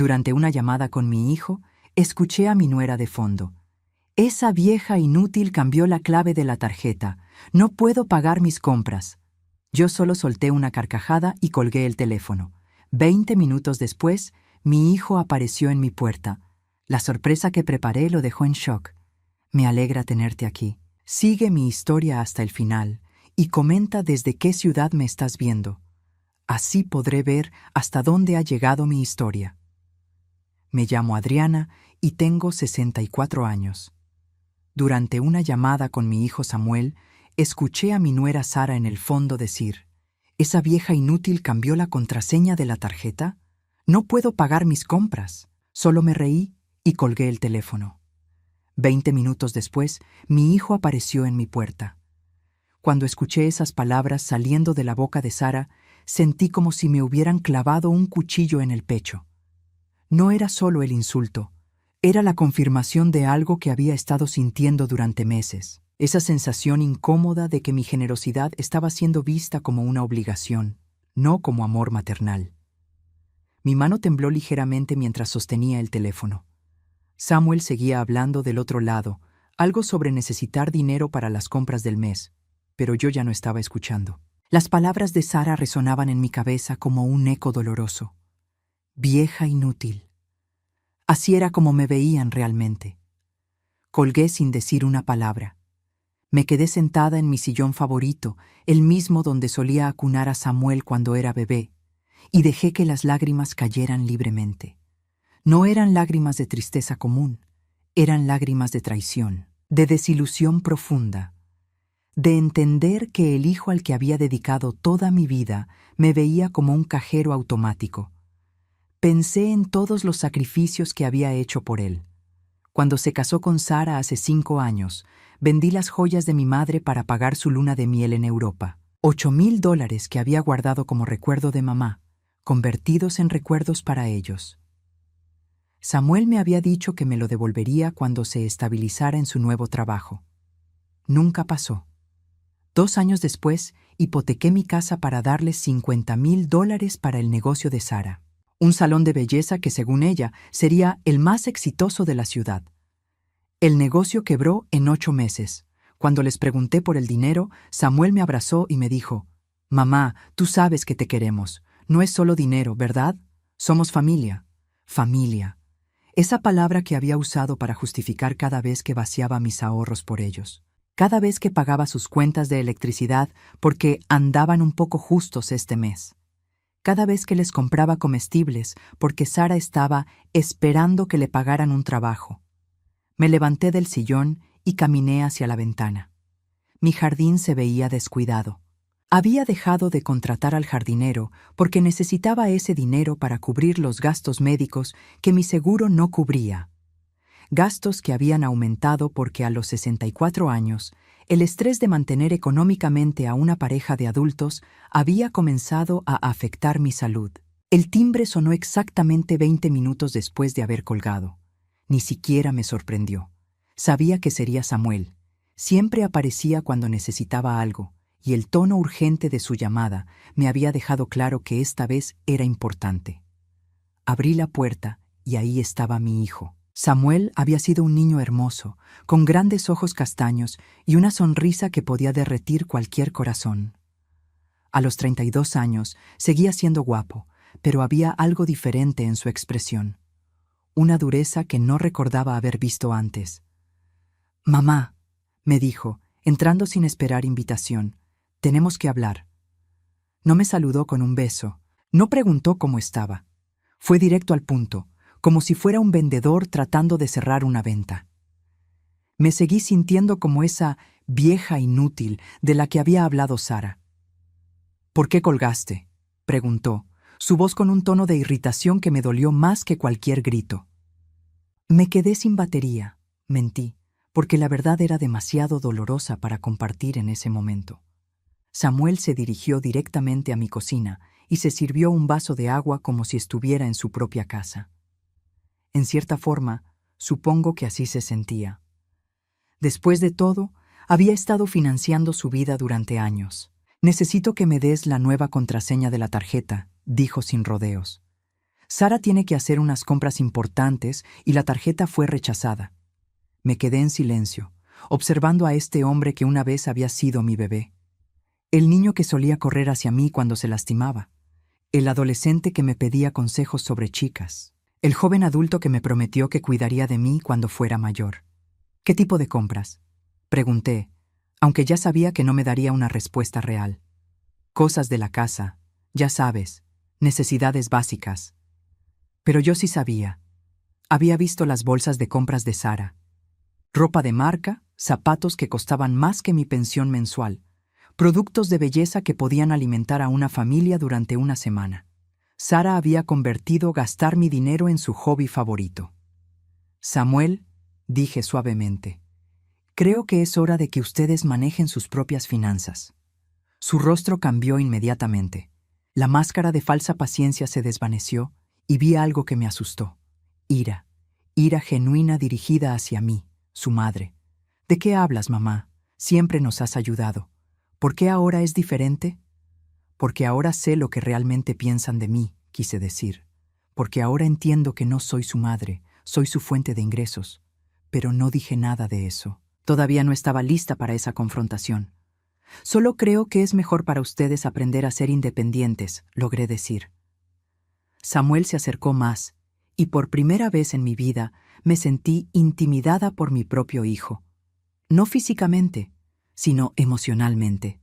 Durante una llamada con mi hijo, escuché a mi nuera de fondo. Esa vieja inútil cambió la clave de la tarjeta. No puedo pagar mis compras. Yo solo solté una carcajada y colgué el teléfono. 20 minutos después, mi hijo apareció en mi puerta. La sorpresa que preparé lo dejó en shock. Me alegra tenerte aquí. Sigue mi historia hasta el final y comenta desde qué ciudad me estás viendo. Así podré ver hasta dónde ha llegado mi historia. Me llamo Adriana y tengo 64 años. Durante una llamada con mi hijo Samuel, escuché a mi nuera Sara en el fondo decir: ¿Esa vieja inútil cambió la contraseña de la tarjeta? No puedo pagar mis compras. Solo me reí y colgué el teléfono. 20 minutos después, mi hijo apareció en mi puerta. Cuando escuché esas palabras saliendo de la boca de Sara, sentí como si me hubieran clavado un cuchillo en el pecho. No era solo el insulto, era la confirmación de algo que había estado sintiendo durante meses. Esa sensación incómoda de que mi generosidad estaba siendo vista como una obligación, no como amor maternal. Mi mano tembló ligeramente mientras sostenía el teléfono. Samuel seguía hablando del otro lado, algo sobre necesitar dinero para las compras del mes, pero yo ya no estaba escuchando. Las palabras de Sara resonaban en mi cabeza como un eco doloroso. Vieja inútil. Así era como me veían realmente. Colgué sin decir una palabra. Me quedé sentada en mi sillón favorito, el mismo donde solía acunar a Samuel cuando era bebé, y dejé que las lágrimas cayeran libremente. No eran lágrimas de tristeza común, eran lágrimas de traición, de desilusión profunda, de entender que el hijo al que había dedicado toda mi vida me veía como un cajero automático. Pensé en todos los sacrificios que había hecho por él. Cuando se casó con Sara hace 5 años, vendí las joyas de mi madre para pagar su luna de miel en Europa. $8,000 que había guardado como recuerdo de mamá, convertidos en recuerdos para ellos. Samuel me había dicho que me lo devolvería cuando se estabilizara en su nuevo trabajo. Nunca pasó. 2 años después, hipotequé mi casa para darles $50,000 para el negocio de Sara. Un salón de belleza que, según ella, sería el más exitoso de la ciudad. El negocio quebró en 8 meses. Cuando les pregunté por el dinero, Samuel me abrazó y me dijo: «Mamá, tú sabes que te queremos. No es solo dinero, ¿verdad? Somos familia». Familia. Esa palabra que había usado para justificar cada vez que vaciaba mis ahorros por ellos. Cada vez que pagaba sus cuentas de electricidad porque andaban un poco justos este mes. Cada vez que les compraba comestibles porque Sara estaba esperando que le pagaran un trabajo. Me levanté del sillón y caminé hacia la ventana. Mi jardín se veía descuidado. Había dejado de contratar al jardinero porque necesitaba ese dinero para cubrir los gastos médicos que mi seguro no cubría. Gastos que habían aumentado porque a los 64 años, el estrés de mantener económicamente a una pareja de adultos había comenzado a afectar mi salud. El timbre sonó exactamente 20 minutos después de haber colgado. Ni siquiera me sorprendió. Sabía que sería Samuel. Siempre aparecía cuando necesitaba algo, y el tono urgente de su llamada me había dejado claro que esta vez era importante. Abrí la puerta y ahí estaba mi hijo. Samuel había sido un niño hermoso, con grandes ojos castaños y una sonrisa que podía derretir cualquier corazón. A los 32 años seguía siendo guapo, pero había algo diferente en su expresión. Una dureza que no recordaba haber visto antes. «Mamá», me dijo, entrando sin esperar invitación, «tenemos que hablar». No me saludó con un beso, no preguntó cómo estaba. Fue directo al punto, como si fuera un vendedor tratando de cerrar una venta. Me seguí sintiendo como esa vieja inútil de la que había hablado Sara. «¿Por qué colgaste?», preguntó, su voz con un tono de irritación que me dolió más que cualquier grito. Me quedé sin batería, mentí, porque la verdad era demasiado dolorosa para compartir en ese momento. Samuel se dirigió directamente a mi cocina y se sirvió un vaso de agua como si estuviera en su propia casa. En cierta forma, supongo que así se sentía. Después de todo, había estado financiando su vida durante años. «Necesito que me des la nueva contraseña de la tarjeta», dijo sin rodeos. Sara tiene que hacer unas compras importantes y la tarjeta fue rechazada. Me quedé en silencio, observando a este hombre que una vez había sido mi bebé. El niño que solía correr hacia mí cuando se lastimaba. El adolescente que me pedía consejos sobre chicas. El joven adulto que me prometió que cuidaría de mí cuando fuera mayor. ¿Qué tipo de compras? Pregunté, aunque ya sabía que no me daría una respuesta real. Cosas de la casa, ya sabes, necesidades básicas. Pero yo sí sabía. Había visto las bolsas de compras de Sara. Ropa de marca, zapatos que costaban más que mi pensión mensual, productos de belleza que podían alimentar a una familia durante una semana. Sara había convertido gastar mi dinero en su hobby favorito. Samuel, dije suavemente, creo que es hora de que ustedes manejen sus propias finanzas. Su rostro cambió inmediatamente. La máscara de falsa paciencia se desvaneció y vi algo que me asustó. Ira. Ira genuina dirigida hacia mí, su madre. ¿De qué hablas, mamá? Siempre nos has ayudado. ¿Por qué ahora es diferente? Porque ahora sé lo que realmente piensan de mí, quise decir. Porque ahora entiendo que no soy su madre, soy su fuente de ingresos. Pero no dije nada de eso. Todavía no estaba lista para esa confrontación. Solo creo que es mejor para ustedes aprender a ser independientes, logré decir. Samuel se acercó más, y por primera vez en mi vida me sentí intimidada por mi propio hijo. No físicamente, sino emocionalmente.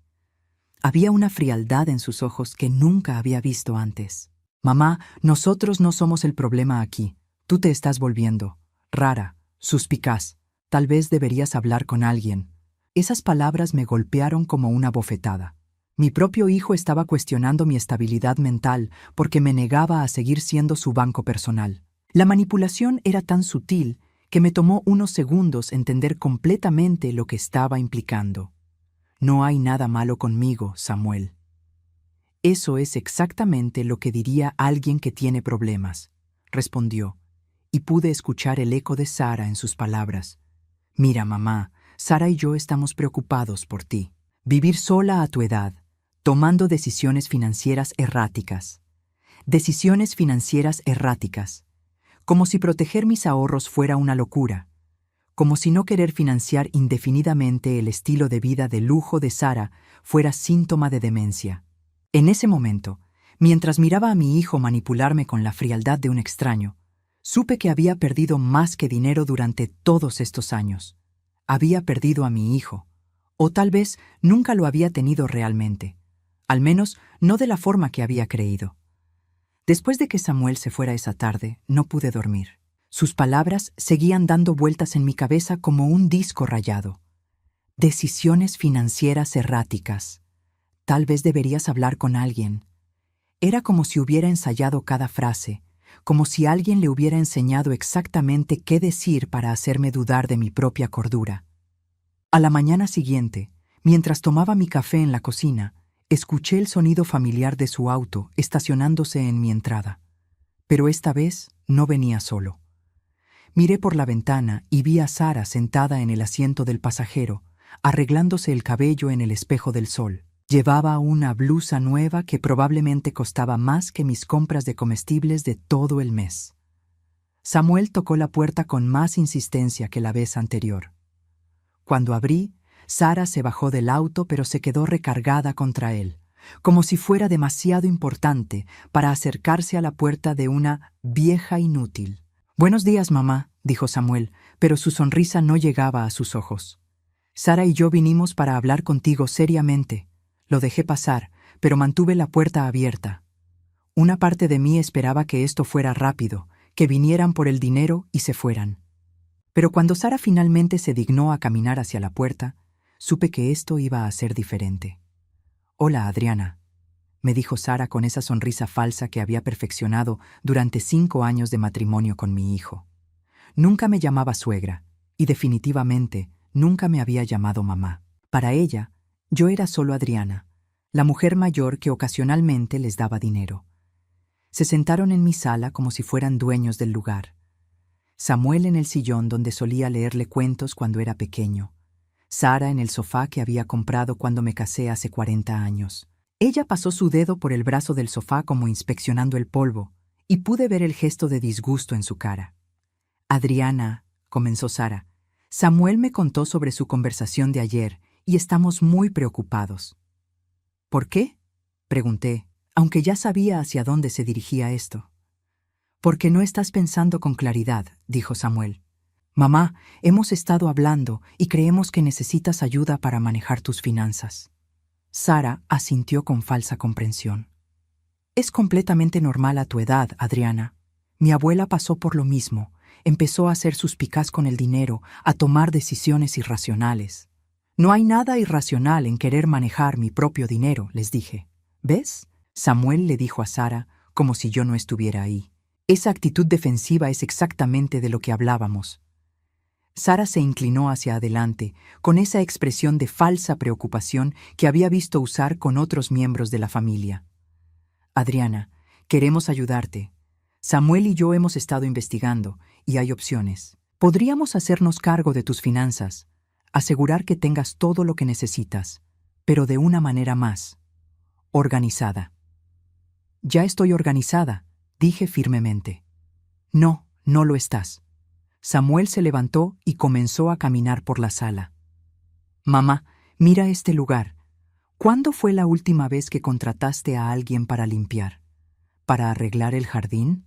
Había una frialdad en sus ojos que nunca había visto antes. Mamá, nosotros no somos el problema aquí. Tú te estás volviendo rara, suspicaz. Tal vez deberías hablar con alguien. Esas palabras me golpearon como una bofetada. Mi propio hijo estaba cuestionando mi estabilidad mental porque me negaba a seguir siendo su banco personal. La manipulación era tan sutil que me tomó unos segundos entender completamente lo que estaba implicando. No hay nada malo conmigo, Samuel. Eso es exactamente lo que diría alguien que tiene problemas, respondió, y pude escuchar el eco de Sara en sus palabras. Mira, mamá, Sara y yo estamos preocupados por ti. Vivir sola a tu edad, tomando decisiones financieras erráticas. Decisiones financieras erráticas. Como si proteger mis ahorros fuera una locura. Como si no querer financiar indefinidamente el estilo de vida de lujo de Sara fuera síntoma de demencia. En ese momento, mientras miraba a mi hijo manipularme con la frialdad de un extraño, supe que había perdido más que dinero durante todos estos años. Había perdido a mi hijo, o tal vez nunca lo había tenido realmente, al menos no de la forma que había creído. Después de que Samuel se fuera esa tarde, no pude dormir. Sus palabras seguían dando vueltas en mi cabeza como un disco rayado. Decisiones financieras erráticas. Tal vez deberías hablar con alguien. Era como si hubiera ensayado cada frase, como si alguien le hubiera enseñado exactamente qué decir para hacerme dudar de mi propia cordura. A la mañana siguiente, mientras tomaba mi café en la cocina, escuché el sonido familiar de su auto estacionándose en mi entrada. Pero esta vez no venía solo. Miré por la ventana y vi a Sara sentada en el asiento del pasajero, arreglándose el cabello en el espejo del sol. Llevaba una blusa nueva que probablemente costaba más que mis compras de comestibles de todo el mes. Samuel tocó la puerta con más insistencia que la vez anterior. Cuando abrí, Sara se bajó del auto pero se quedó recargada contra él, como si fuera demasiado importante para acercarse a la puerta de una vieja inútil. «Buenos días, mamá», dijo Samuel, pero su sonrisa no llegaba a sus ojos. «Sara y yo vinimos para hablar contigo seriamente». Lo dejé pasar, pero mantuve la puerta abierta. Una parte de mí esperaba que esto fuera rápido, que vinieran por el dinero y se fueran. Pero cuando Sara finalmente se dignó a caminar hacia la puerta, supe que esto iba a ser diferente. «Hola, Adriana», me dijo Sara con esa sonrisa falsa que había perfeccionado durante 5 años de matrimonio con mi hijo. Nunca me llamaba suegra, y definitivamente nunca me había llamado mamá. Para ella, yo era solo Adriana, la mujer mayor que ocasionalmente les daba dinero. Se sentaron en mi sala como si fueran dueños del lugar. Samuel en el sillón donde solía leerle cuentos cuando era pequeño. Sara en el sofá que había comprado cuando me casé hace 40 años. Ella pasó su dedo por el brazo del sofá como inspeccionando el polvo, y pude ver el gesto de disgusto en su cara. Adriana, comenzó Sara, Samuel me contó sobre su conversación de ayer y estamos muy preocupados. ¿Por qué?, pregunté, aunque ya sabía hacia dónde se dirigía esto. Porque no estás pensando con claridad, dijo Samuel. Mamá, hemos estado hablando y creemos que necesitas ayuda para manejar tus finanzas. Sara asintió con falsa comprensión. Es completamente normal a tu edad, Adriana. Mi abuela pasó por lo mismo. Empezó a ser suspicaz con el dinero, a tomar decisiones irracionales. No hay nada irracional en querer manejar mi propio dinero, les dije. ¿Ves? Samuel le dijo a Sara, como si yo no estuviera ahí. Esa actitud defensiva es exactamente de lo que hablábamos. Sara se inclinó hacia adelante, con esa expresión de falsa preocupación que había visto usar con otros miembros de la familia. Adriana, queremos ayudarte. Samuel y yo hemos estado investigando, y hay opciones. Podríamos hacernos cargo de tus finanzas, asegurar que tengas todo lo que necesitas, pero de una manera más organizada. Ya estoy organizada, dije firmemente. No, no lo estás. Samuel se levantó y comenzó a caminar por la sala. Mamá, mira este lugar. ¿Cuándo fue la última vez que contrataste a alguien para limpiar? ¿Para arreglar el jardín?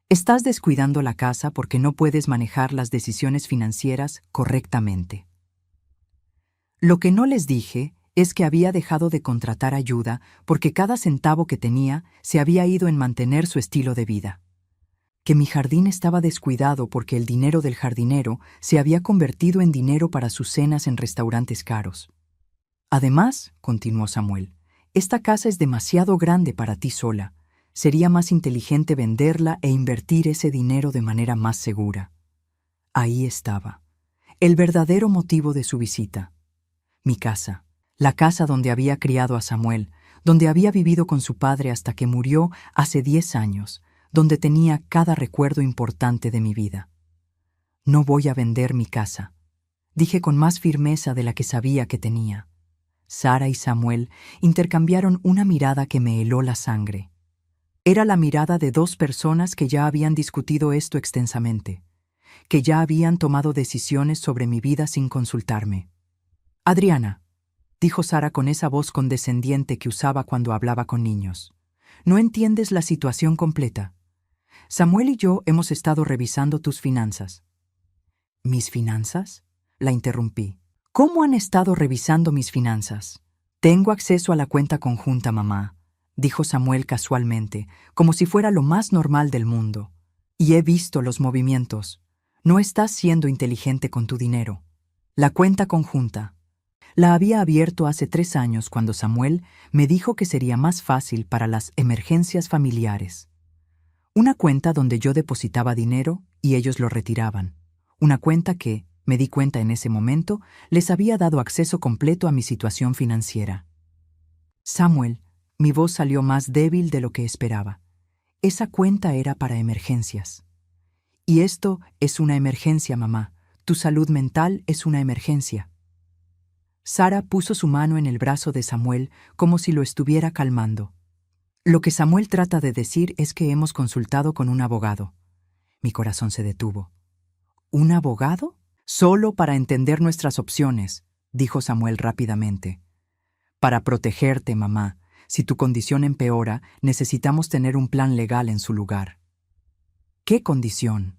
Estás descuidando la casa porque no puedes manejar las decisiones financieras correctamente. Lo que no les dije es que había dejado de contratar ayuda porque cada centavo que tenía se había ido en mantener su estilo de vida. Que mi jardín estaba descuidado porque el dinero del jardinero se había convertido en dinero para sus cenas en restaurantes caros. Además, continuó Samuel, esta casa es demasiado grande para ti sola. Sería más inteligente venderla e invertir ese dinero de manera más segura. Ahí estaba, el verdadero motivo de su visita. Mi casa, la casa donde había criado a Samuel, donde había vivido con su padre hasta que murió hace 10 años, donde tenía cada recuerdo importante de mi vida. No voy a vender mi casa, dije con más firmeza de la que sabía que tenía. Sara y Samuel intercambiaron una mirada que me heló la sangre. Era la mirada de dos personas que ya habían discutido esto extensamente, que ya habían tomado decisiones sobre mi vida sin consultarme. Adriana, dijo Sara con esa voz condescendiente que usaba cuando hablaba con niños, no entiendes la situación completa. Samuel y yo hemos estado revisando tus finanzas. ¿Mis finanzas?, la interrumpí. ¿Cómo han estado revisando mis finanzas? Tengo acceso a la cuenta conjunta, mamá, dijo Samuel casualmente, como si fuera lo más normal del mundo. Y he visto los movimientos. No estás siendo inteligente con tu dinero. La cuenta conjunta. La había abierto hace 3 años cuando Samuel me dijo que sería más fácil para las emergencias familiares. Una cuenta donde yo depositaba dinero y ellos lo retiraban. Una cuenta que, me di cuenta en ese momento, les había dado acceso completo a mi situación financiera. Samuel, mi voz salió más débil de lo que esperaba. Esa cuenta era para emergencias. Y esto es una emergencia, mamá. Tu salud mental es una emergencia. Sara puso su mano en el brazo de Samuel como si lo estuviera calmando. Lo que Samuel trata de decir es que hemos consultado con un abogado. Mi corazón se detuvo. ¿Un abogado? Solo para entender nuestras opciones, dijo Samuel rápidamente. Para protegerte, mamá. Si tu condición empeora, necesitamos tener un plan legal en su lugar. ¿Qué condición?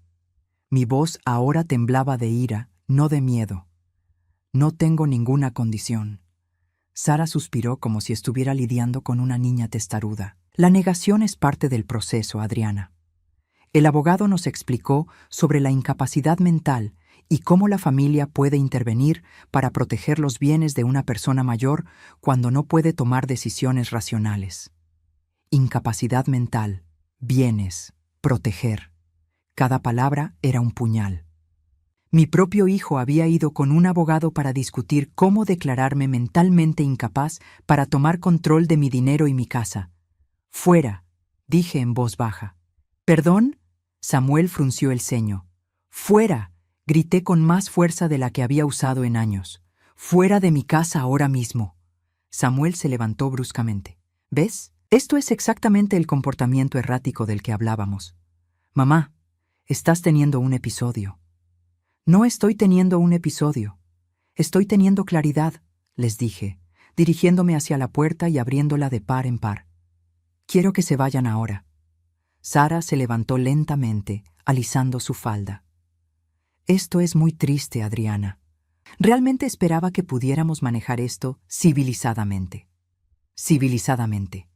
Mi voz ahora temblaba de ira, no de miedo. No tengo ninguna condición. Sara suspiró como si estuviera lidiando con una niña testaruda. La negación es parte del proceso, Adriana. El abogado nos explicó sobre la incapacidad mental y cómo la familia puede intervenir para proteger los bienes de una persona mayor cuando no puede tomar decisiones racionales. Incapacidad mental, bienes, proteger. Cada palabra era un puñal. Mi propio hijo había ido con un abogado para discutir cómo declararme mentalmente incapaz para tomar control de mi dinero y mi casa. «Fuera», dije en voz baja. «¿Perdón?», Samuel frunció el ceño. «Fuera», grité con más fuerza de la que había usado en años. «Fuera de mi casa ahora mismo». Samuel se levantó bruscamente. «¿Ves? Esto es exactamente el comportamiento errático del que hablábamos. Mamá, estás teniendo un episodio. No estoy teniendo un episodio. Estoy teniendo claridad, les dije, dirigiéndome hacia la puerta y abriéndola de par en par. Quiero que se vayan ahora. Sara se levantó lentamente, alisando su falda. Esto es muy triste, Adriana. Realmente esperaba que pudiéramos manejar esto civilizadamente. Civilizadamente.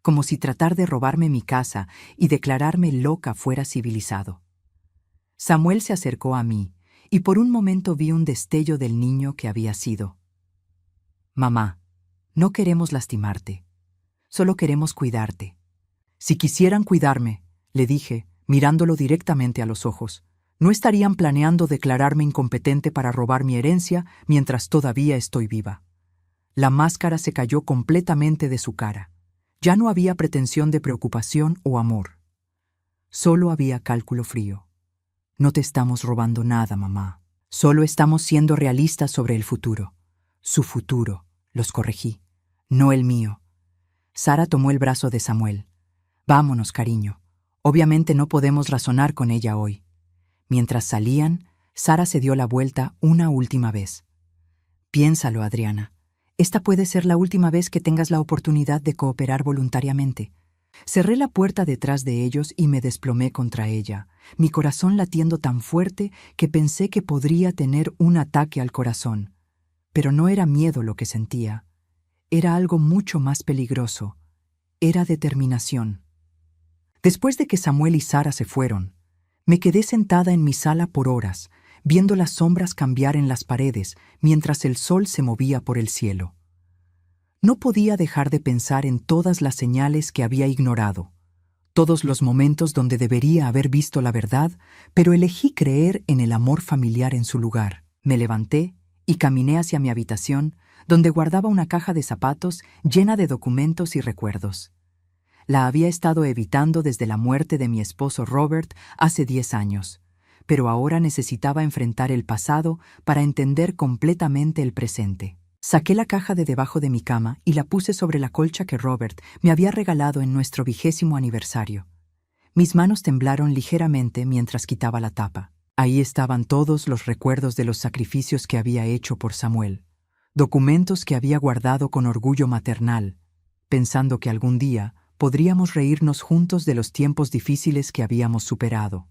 Como si tratar de robarme mi casa y declararme loca fuera civilizado. Samuel se acercó a mí, y por un momento vi un destello del niño que había sido. Mamá, no queremos lastimarte. Solo queremos cuidarte. Si quisieran cuidarme, le dije, mirándolo directamente a los ojos, no estarían planeando declararme incompetente para robar mi herencia mientras todavía estoy viva. La máscara se cayó completamente de su cara. Ya no había pretensión de preocupación o amor. Solo había cálculo frío. No te estamos robando nada, mamá. Solo estamos siendo realistas sobre el futuro. Su futuro, los corregí, no el mío. Sara tomó el brazo de Samuel. Vámonos, cariño. Obviamente no podemos razonar con ella hoy. Mientras salían, Sara se dio la vuelta una última vez. Piénsalo, Adriana. Esta puede ser la última vez que tengas la oportunidad de cooperar voluntariamente. Cerré la puerta detrás de ellos y me desplomé contra ella, mi corazón latiendo tan fuerte que pensé que podría tener un ataque al corazón. Pero no era miedo lo que sentía. Era algo mucho más peligroso. Era determinación. Después de que Samuel y Sara se fueron, me quedé sentada en mi sala por horas, viendo las sombras cambiar en las paredes mientras el sol se movía por el cielo. No podía dejar de pensar en todas las señales que había ignorado, todos los momentos donde debería haber visto la verdad, pero elegí creer en el amor familiar en su lugar. Me levanté y caminé hacia mi habitación, donde guardaba una caja de zapatos llena de documentos y recuerdos. La había estado evitando desde la muerte de mi esposo Robert hace 10 años, pero ahora necesitaba enfrentar el pasado para entender completamente el presente. Saqué la caja de debajo de mi cama y la puse sobre la colcha que Robert me había regalado en nuestro 20º aniversario. Mis manos temblaron ligeramente mientras quitaba la tapa. Ahí estaban todos los recuerdos de los sacrificios que había hecho por Samuel, documentos que había guardado con orgullo maternal, pensando que algún día podríamos reírnos juntos de los tiempos difíciles que habíamos superado.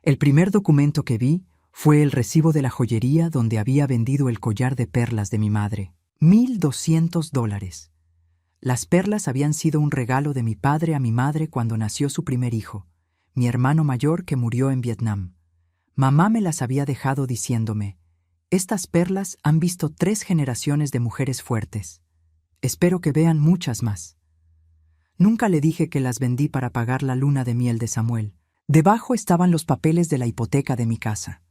El primer documento que vi fue el recibo de la joyería donde había vendido el collar de perlas de mi madre. $1,200. Las perlas habían sido un regalo de mi padre a mi madre cuando nació su primer hijo, mi hermano mayor que murió en Vietnam. Mamá me las había dejado diciéndome, estas perlas han visto 3 generaciones de mujeres fuertes. Espero que vean muchas más. Nunca le dije que las vendí para pagar la luna de miel de Samuel. Debajo estaban los papeles de la hipoteca de mi casa.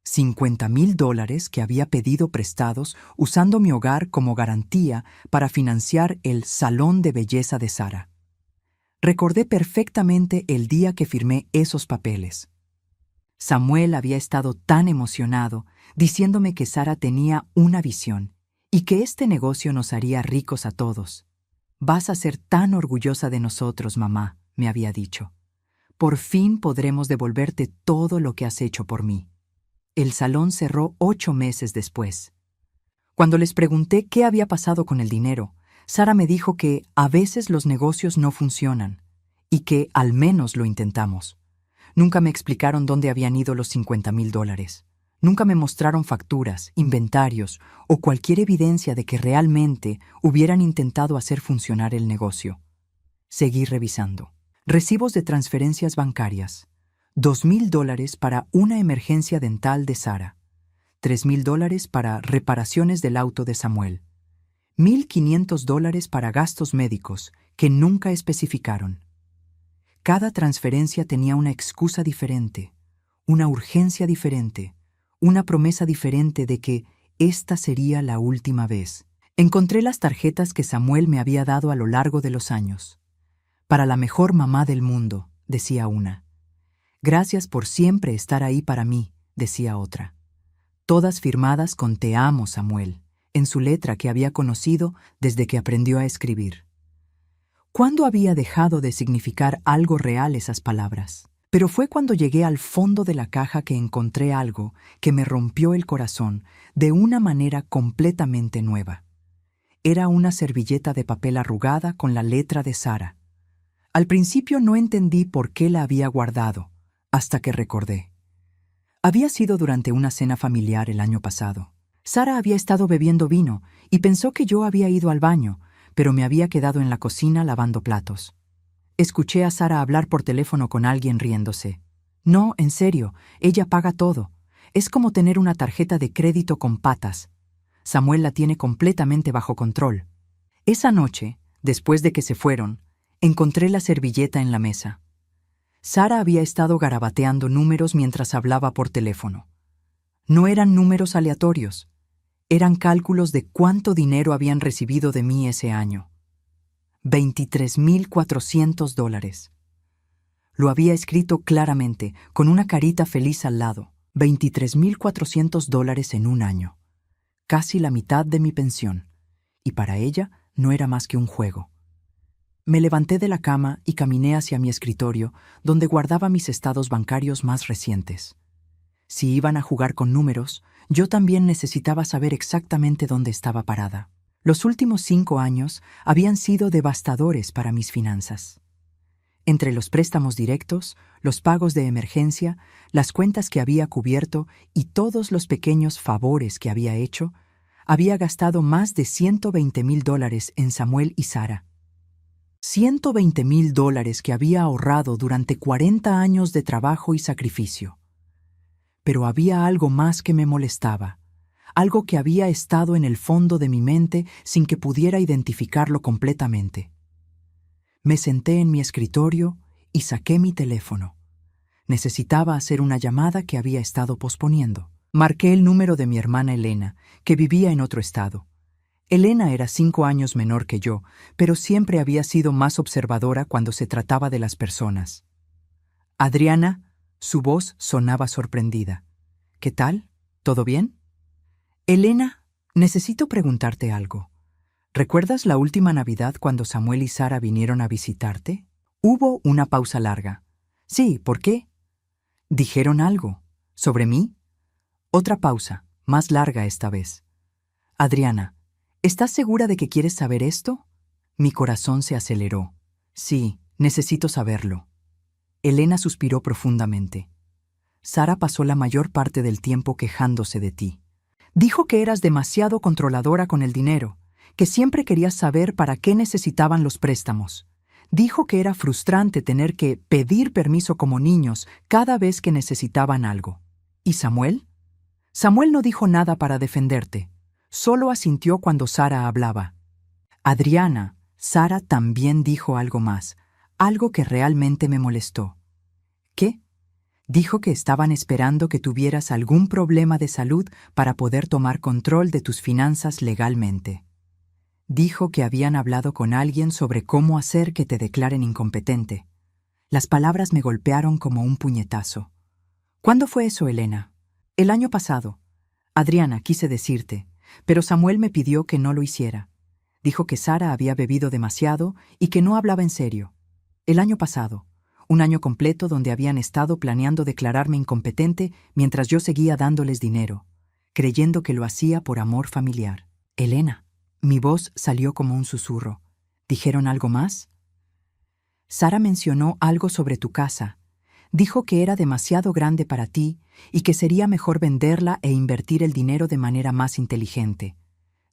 $50,000 que había pedido prestados usando mi hogar como garantía para financiar el salón de belleza de Sara. Recordé perfectamente el día que firmé esos papeles. Samuel había estado tan emocionado, diciéndome que Sara tenía una visión y que este negocio nos haría ricos a todos. Vas a ser tan orgullosa de nosotros, mamá, me había dicho. Por fin podremos devolverte todo lo que has hecho por mí. El salón cerró 8 meses después. Cuando les pregunté qué había pasado con el dinero, Sara me dijo que a veces los negocios no funcionan y que al menos lo intentamos. Nunca me explicaron dónde habían ido los $50,000. Nunca me mostraron facturas, inventarios o cualquier evidencia de que realmente hubieran intentado hacer funcionar el negocio. Seguí revisando. Recibos de transferencias bancarias. $2,000 para una emergencia dental de Sara. $3,000 para reparaciones del auto de Samuel. $1,500 para gastos médicos que nunca especificaron. Cada transferencia tenía una excusa diferente, una urgencia diferente, una promesa diferente de que esta sería la última vez. Encontré las tarjetas que Samuel me había dado a lo largo de los años. Para la mejor mamá del mundo, decía una. Gracias por siempre estar ahí para mí, decía otra. Todas firmadas con Te amo, Samuel, en su letra que había conocido desde que aprendió a escribir. ¿Cuándo había dejado de significar algo real esas palabras? Pero fue cuando llegué al fondo de la caja que encontré algo que me rompió el corazón de una manera completamente nueva. Era una servilleta de papel arrugada con la letra de Sara. Al principio no entendí por qué la había guardado, hasta que recordé. Había sido durante una cena familiar el año pasado. Sara había estado bebiendo vino y pensó que yo había ido al baño, pero me había quedado en la cocina lavando platos. Escuché a Sara hablar por teléfono con alguien riéndose. No, en serio, ella paga todo. Es como tener una tarjeta de crédito con patas. Samuel la tiene completamente bajo control. Esa noche, después de que se fueron, encontré la servilleta en la mesa. Sara había estado garabateando números mientras hablaba por teléfono. No eran números aleatorios. Eran cálculos de cuánto dinero habían recibido de mí ese año. $23,400. Lo había escrito claramente, con una carita feliz al lado. $23,400 en un año. Casi la mitad de mi pensión. Y para ella no era más que un juego. Me levanté de la cama y caminé hacia mi escritorio, donde guardaba mis estados bancarios más recientes. Si iban a jugar con números, yo también necesitaba saber exactamente dónde estaba parada. Los últimos 5 años habían sido devastadores para mis finanzas. Entre los préstamos directos, los pagos de emergencia, las cuentas que había cubierto y todos los pequeños favores que había hecho, había gastado más de $120,000 en Samuel y Sara. $120,000 que había ahorrado durante 40 años de trabajo y sacrificio. Pero había algo más que me molestaba, algo que había estado en el fondo de mi mente sin que pudiera identificarlo completamente. Me senté en mi escritorio y saqué mi teléfono. Necesitaba hacer una llamada que había estado posponiendo. Marqué el número de mi hermana Elena, que vivía en otro estado. Elena era 5 años menor que yo, pero siempre había sido más observadora cuando se trataba de las personas. Adriana, su voz sonaba sorprendida. ¿Qué tal? ¿Todo bien? Elena, necesito preguntarte algo. ¿Recuerdas la última Navidad cuando Samuel y Sara vinieron a visitarte? Hubo una pausa larga. Sí, ¿por qué? ¿Dijeron algo? ¿Sobre mí? Otra pausa, más larga esta vez. Adriana, ¿estás segura de que quieres saber esto? Mi corazón se aceleró. Sí, necesito saberlo. Elena suspiró profundamente. Sara pasó la mayor parte del tiempo quejándose de ti. Dijo que eras demasiado controladora con el dinero, que siempre querías saber para qué necesitaban los préstamos. Dijo que era frustrante tener que pedir permiso como niños cada vez que necesitaban algo. ¿Y Samuel? Samuel no dijo nada para defenderte. Solo asintió cuando Sara hablaba. Adriana, Sara también dijo algo más, algo que realmente me molestó. ¿Qué? Dijo que estaban esperando que tuvieras algún problema de salud para poder tomar control de tus finanzas legalmente. Dijo que habían hablado con alguien sobre cómo hacer que te declaren incompetente. Las palabras me golpearon como un puñetazo. ¿Cuándo fue eso, Elena? El año pasado. Adriana, quise decirte, pero Samuel me pidió que no lo hiciera. Dijo que Sara había bebido demasiado y que no hablaba en serio. El año pasado. Un año completo donde habían estado planeando declararme incompetente mientras yo seguía dándoles dinero, creyendo que lo hacía por amor familiar. Elena, mi voz salió como un susurro. ¿Dijeron algo más? Sara mencionó algo sobre tu casa. Dijo que era demasiado grande para ti y que sería mejor venderla e invertir el dinero de manera más inteligente.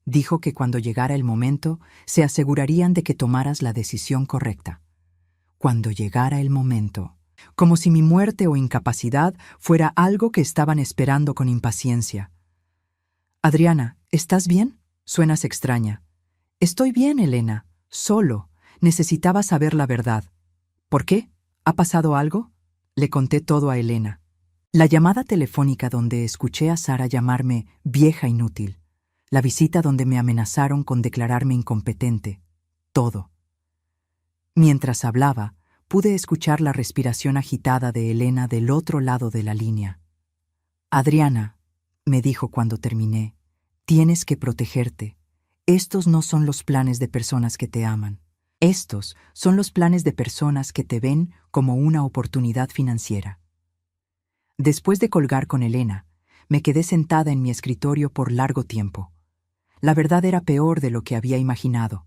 Dijo que cuando llegara el momento, se asegurarían de que tomaras la decisión correcta. Cuando llegara el momento, como si mi muerte o incapacidad fuera algo que estaban esperando con impaciencia. Adriana, ¿estás bien? Suenas extraña. Estoy bien, Elena. Solo. Necesitaba saber la verdad. ¿Por qué? ¿Ha pasado algo? Le conté todo a Elena. La llamada telefónica donde escuché a Sara llamarme vieja inútil. La visita donde me amenazaron con declararme incompetente. Todo. Mientras hablaba, pude escuchar la respiración agitada de Elena del otro lado de la línea. Adriana, me dijo cuando terminé, tienes que protegerte. Estos no son los planes de personas que te aman. Estos son los planes de personas que te ven como una oportunidad financiera. Después de colgar con Elena, me quedé sentada en mi escritorio por largo tiempo. La verdad era peor de lo que había imaginado.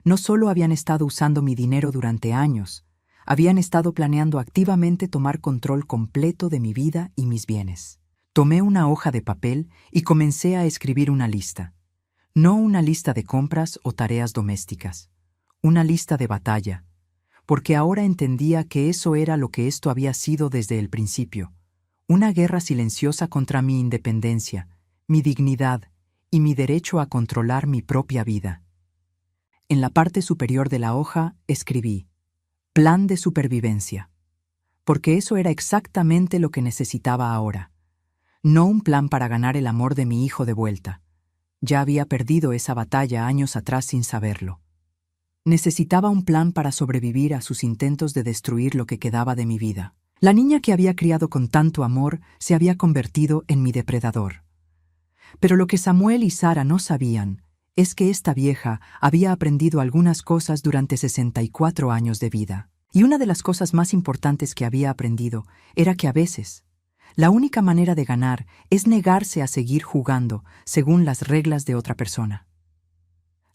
No solo habían estado usando mi dinero durante años, habían estado planeando activamente tomar control completo de mi vida y mis bienes. Tomé una hoja de papel y comencé a escribir una lista. No una lista de compras o tareas domésticas, una lista de batalla, porque ahora entendía que eso era lo que esto había sido desde el principio. Una guerra silenciosa contra mi independencia, mi dignidad y mi derecho a controlar mi propia vida. En la parte superior de la hoja escribí, Plan de supervivencia, porque eso era exactamente lo que necesitaba ahora. No un plan para ganar el amor de mi hijo de vuelta. Ya había perdido esa batalla años atrás sin saberlo. Necesitaba un plan para sobrevivir a sus intentos de destruir lo que quedaba de mi vida. La niña que había criado con tanto amor se había convertido en mi depredador. Pero lo que Samuel y Sara no sabían es que esta vieja había aprendido algunas cosas durante 64 años de vida. Y una de las cosas más importantes que había aprendido era que a veces, la única manera de ganar es negarse a seguir jugando según las reglas de otra persona.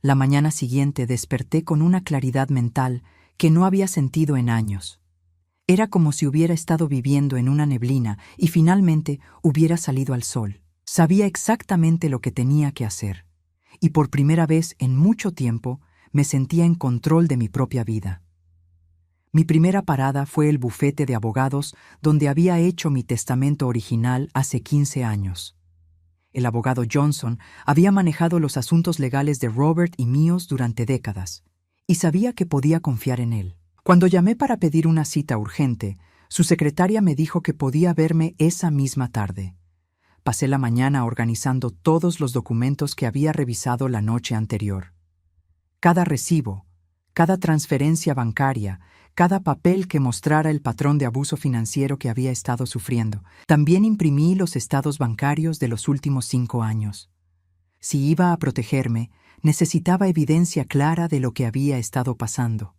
La mañana siguiente desperté con una claridad mental que no había sentido en años. Era como si hubiera estado viviendo en una neblina y finalmente hubiera salido al sol. Sabía exactamente lo que tenía que hacer, y por primera vez en mucho tiempo me sentía en control de mi propia vida. Mi primera parada fue el bufete de abogados donde había hecho mi testamento original hace 15 años. El abogado Johnson había manejado los asuntos legales de Robert y míos durante décadas, y sabía que podía confiar en él. Cuando llamé para pedir una cita urgente, su secretaria me dijo que podía verme esa misma tarde. Pasé la mañana organizando todos los documentos que había revisado la noche anterior. Cada recibo, cada transferencia bancaria, cada papel que mostrara el patrón de abuso financiero que había estado sufriendo. También imprimí los estados bancarios de los últimos 5 años. Si iba a protegerme, necesitaba evidencia clara de lo que había estado pasando.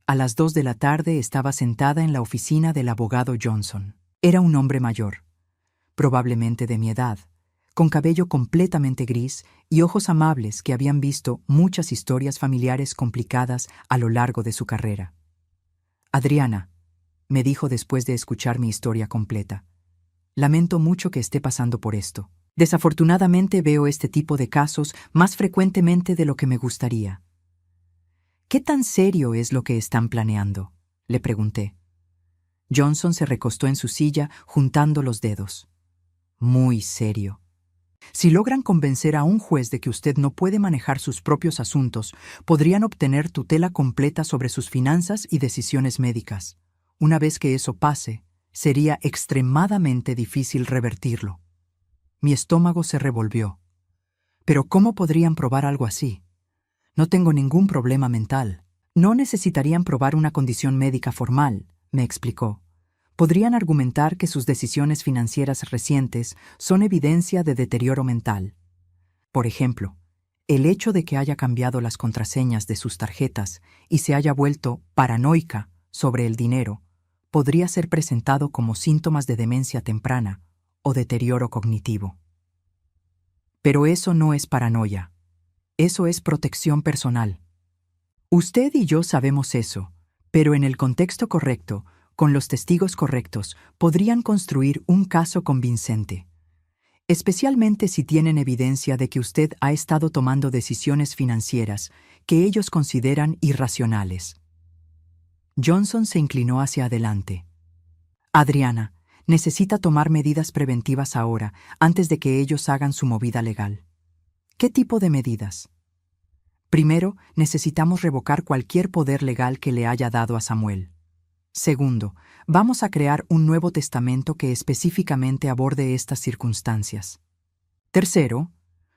A las 2 de la tarde estaba sentada en la oficina del abogado Johnson. Era un hombre mayor, probablemente de mi edad, con cabello completamente gris y ojos amables que habían visto muchas historias familiares complicadas a lo largo de su carrera. Adriana, me dijo después de escuchar mi historia completa, lamento mucho que esté pasando por esto. Desafortunadamente veo este tipo de casos más frecuentemente de lo que me gustaría. ¿Qué tan serio es lo que están planeando?, le pregunté. Johnson se recostó en su silla juntando los dedos. Muy serio. Si logran convencer a un juez de que usted no puede manejar sus propios asuntos, podrían obtener tutela completa sobre sus finanzas y decisiones médicas. Una vez que eso pase, sería extremadamente difícil revertirlo. Mi estómago se revolvió. ¿Pero cómo podrían probar algo así? No tengo ningún problema mental. No necesitarían probar una condición médica formal, me explicó. Podrían argumentar que sus decisiones financieras recientes son evidencia de deterioro mental. Por ejemplo, el hecho de que haya cambiado las contraseñas de sus tarjetas y se haya vuelto paranoica sobre el dinero podría ser presentado como síntomas de demencia temprana o deterioro cognitivo. Pero eso no es paranoia. Eso es protección personal. Usted y yo sabemos eso, pero en el contexto correcto, con los testigos correctos, podrían construir un caso convincente. Especialmente si tienen evidencia de que usted ha estado tomando decisiones financieras que ellos consideran irracionales. Johnson se inclinó hacia adelante. Adriana, necesita tomar medidas preventivas ahora, antes de que ellos hagan su movida legal. ¿Qué tipo de medidas? Primero, necesitamos revocar cualquier poder legal que le haya dado a Samuel. Segundo, vamos a crear un nuevo testamento que específicamente aborde estas circunstancias. Tercero,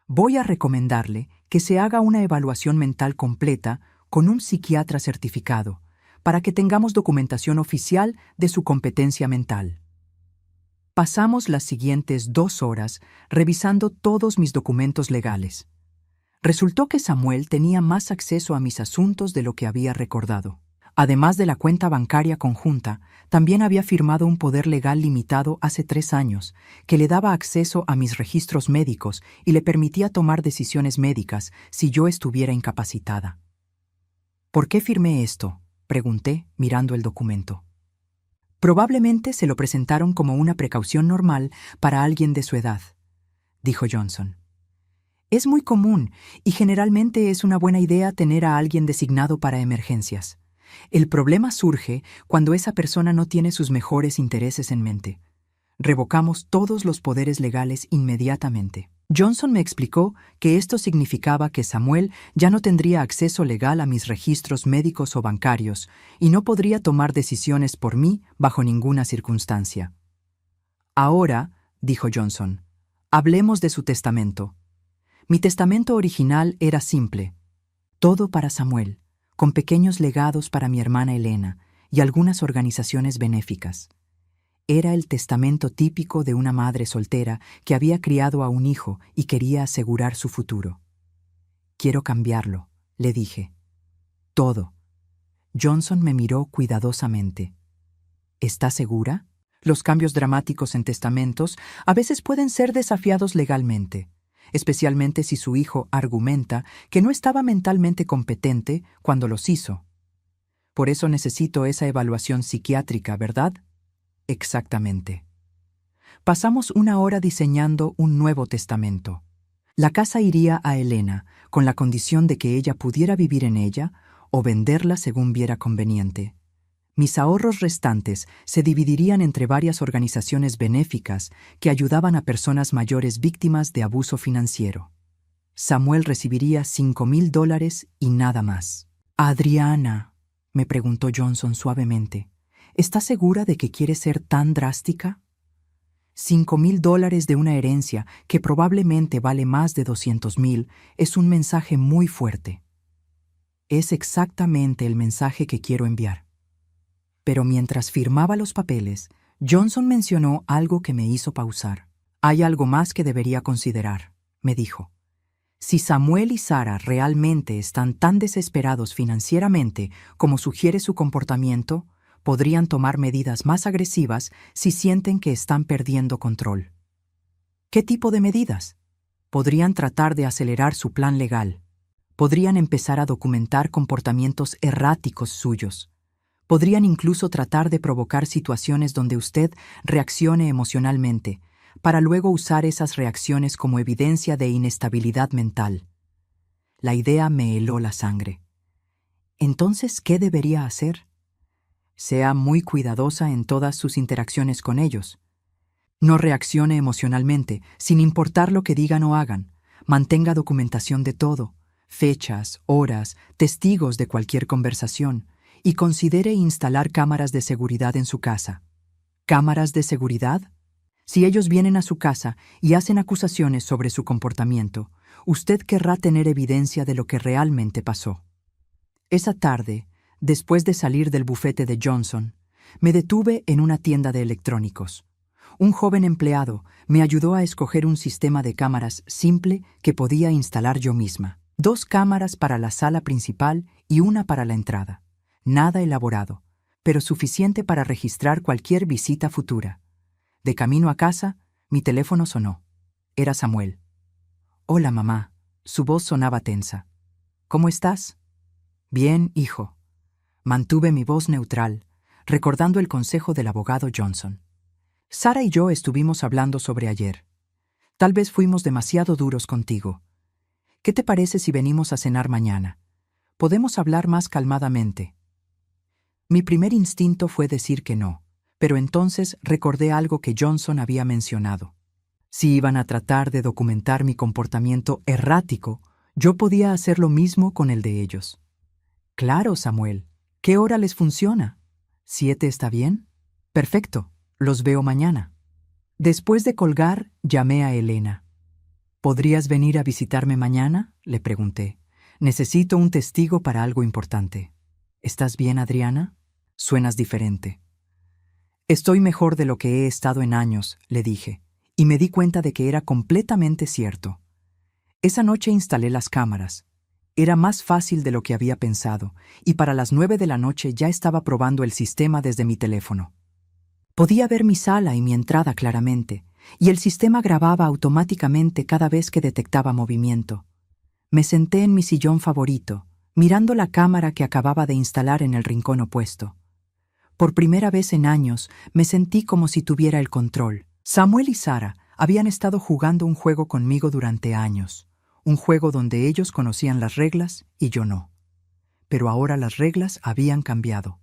voy a recomendarle que se haga una evaluación mental completa con un psiquiatra certificado, para que tengamos documentación oficial de su competencia mental. Pasamos las siguientes 2 horas revisando todos mis documentos legales. Resultó que Samuel tenía más acceso a mis asuntos de lo que había recordado. Además de la cuenta bancaria conjunta, también había firmado un poder legal limitado hace 3 años, que le daba acceso a mis registros médicos y le permitía tomar decisiones médicas si yo estuviera incapacitada. ¿Por qué firmé esto?, pregunté, mirando el documento. Probablemente se lo presentaron como una precaución normal para alguien de su edad, dijo Johnson. Es muy común y generalmente es una buena idea tener a alguien designado para emergencias. El problema surge cuando esa persona no tiene sus mejores intereses en mente. Revocamos todos los poderes legales inmediatamente. Johnson me explicó que esto significaba que Samuel ya no tendría acceso legal a mis registros médicos o bancarios y no podría tomar decisiones por mí bajo ninguna circunstancia. Ahora, dijo Johnson, hablemos de su testamento. Mi testamento original era simple. Todo para Samuel, con pequeños legados para mi hermana Elena y algunas organizaciones benéficas. Era el testamento típico de una madre soltera que había criado a un hijo y quería asegurar su futuro. Quiero cambiarlo, le dije. Todo. Johnson me miró cuidadosamente. ¿Está segura? Los cambios dramáticos en testamentos a veces pueden ser desafiados legalmente, especialmente si su hijo argumenta que no estaba mentalmente competente cuando los hizo. Por eso necesito esa evaluación psiquiátrica, ¿verdad? Exactamente. Pasamos 1 hora diseñando un nuevo testamento. La casa iría a Elena, con la condición de que ella pudiera vivir en ella o venderla según viera conveniente. Mis ahorros restantes se dividirían entre varias organizaciones benéficas que ayudaban a personas mayores víctimas de abuso financiero. Samuel recibiría $5,000 y nada más. Adriana, me preguntó Johnson suavemente, ¿estás segura de que quiere ser tan drástica? $5,000 de una herencia que probablemente vale más de 200,000 es un mensaje muy fuerte. Es exactamente el mensaje que quiero enviar. Pero mientras firmaba los papeles, Johnson mencionó algo que me hizo pausar. Hay algo más que debería considerar, me dijo. Si Samuel y Sarah realmente están tan desesperados financieramente como sugiere su comportamiento, podrían tomar medidas más agresivas si sienten que están perdiendo control. ¿Qué tipo de medidas? Podrían tratar de acelerar su plan legal. Podrían empezar a documentar comportamientos erráticos suyos. Podrían incluso tratar de provocar situaciones donde usted reaccione emocionalmente, para luego usar esas reacciones como evidencia de inestabilidad mental. La idea me heló la sangre. Entonces, ¿qué debería hacer? Sea muy cuidadosa en todas sus interacciones con ellos. No reaccione emocionalmente, sin importar lo que digan o hagan. Mantenga documentación de todo, fechas, horas, testigos de cualquier conversación, y considere instalar cámaras de seguridad en su casa. ¿Cámaras de seguridad? Si ellos vienen a su casa y hacen acusaciones sobre su comportamiento, usted querrá tener evidencia de lo que realmente pasó. Esa tarde, después de salir del bufete de Johnson, me detuve en una tienda de electrónicos. Un joven empleado me ayudó a escoger un sistema de cámaras simple que podía instalar yo misma. 2 cámaras para la sala principal y una para la entrada. Nada elaborado, pero suficiente para registrar cualquier visita futura. De camino a casa, mi teléfono sonó. Era Samuel. «Hola, mamá». Su voz sonaba tensa. «¿Cómo estás?» «Bien, hijo». Mantuve mi voz neutral, recordando el consejo del abogado Johnson. «Sarah y yo estuvimos hablando sobre ayer. Tal vez fuimos demasiado duros contigo. ¿Qué te parece si venimos a cenar mañana? Podemos hablar más calmadamente». Mi primer instinto fue decir que no, pero entonces recordé algo que Johnson había mencionado. Si iban a tratar de documentar mi comportamiento errático, yo podía hacer lo mismo con el de ellos. «Claro, Samuel. ¿Qué hora les funciona? ¿7 está bien? Perfecto. Los veo mañana». Después de colgar, llamé a Elena. «¿Podrías venir a visitarme mañana?», le pregunté. «Necesito un testigo para algo importante». «¿Estás bien, Adriana? Suenas diferente». «Estoy mejor de lo que he estado en años», le dije, y me di cuenta de que era completamente cierto. Esa noche instalé las cámaras. Era más fácil de lo que había pensado, y para las 9 de la noche ya estaba probando el sistema desde mi teléfono. Podía ver mi sala y mi entrada claramente, y el sistema grababa automáticamente cada vez que detectaba movimiento. Me senté en mi sillón favorito, mirando la cámara que acababa de instalar en el rincón opuesto. Por primera vez en años, me sentí como si tuviera el control. Samuel y Sara habían estado jugando un juego conmigo durante años, un juego donde ellos conocían las reglas y yo no. Pero ahora las reglas habían cambiado.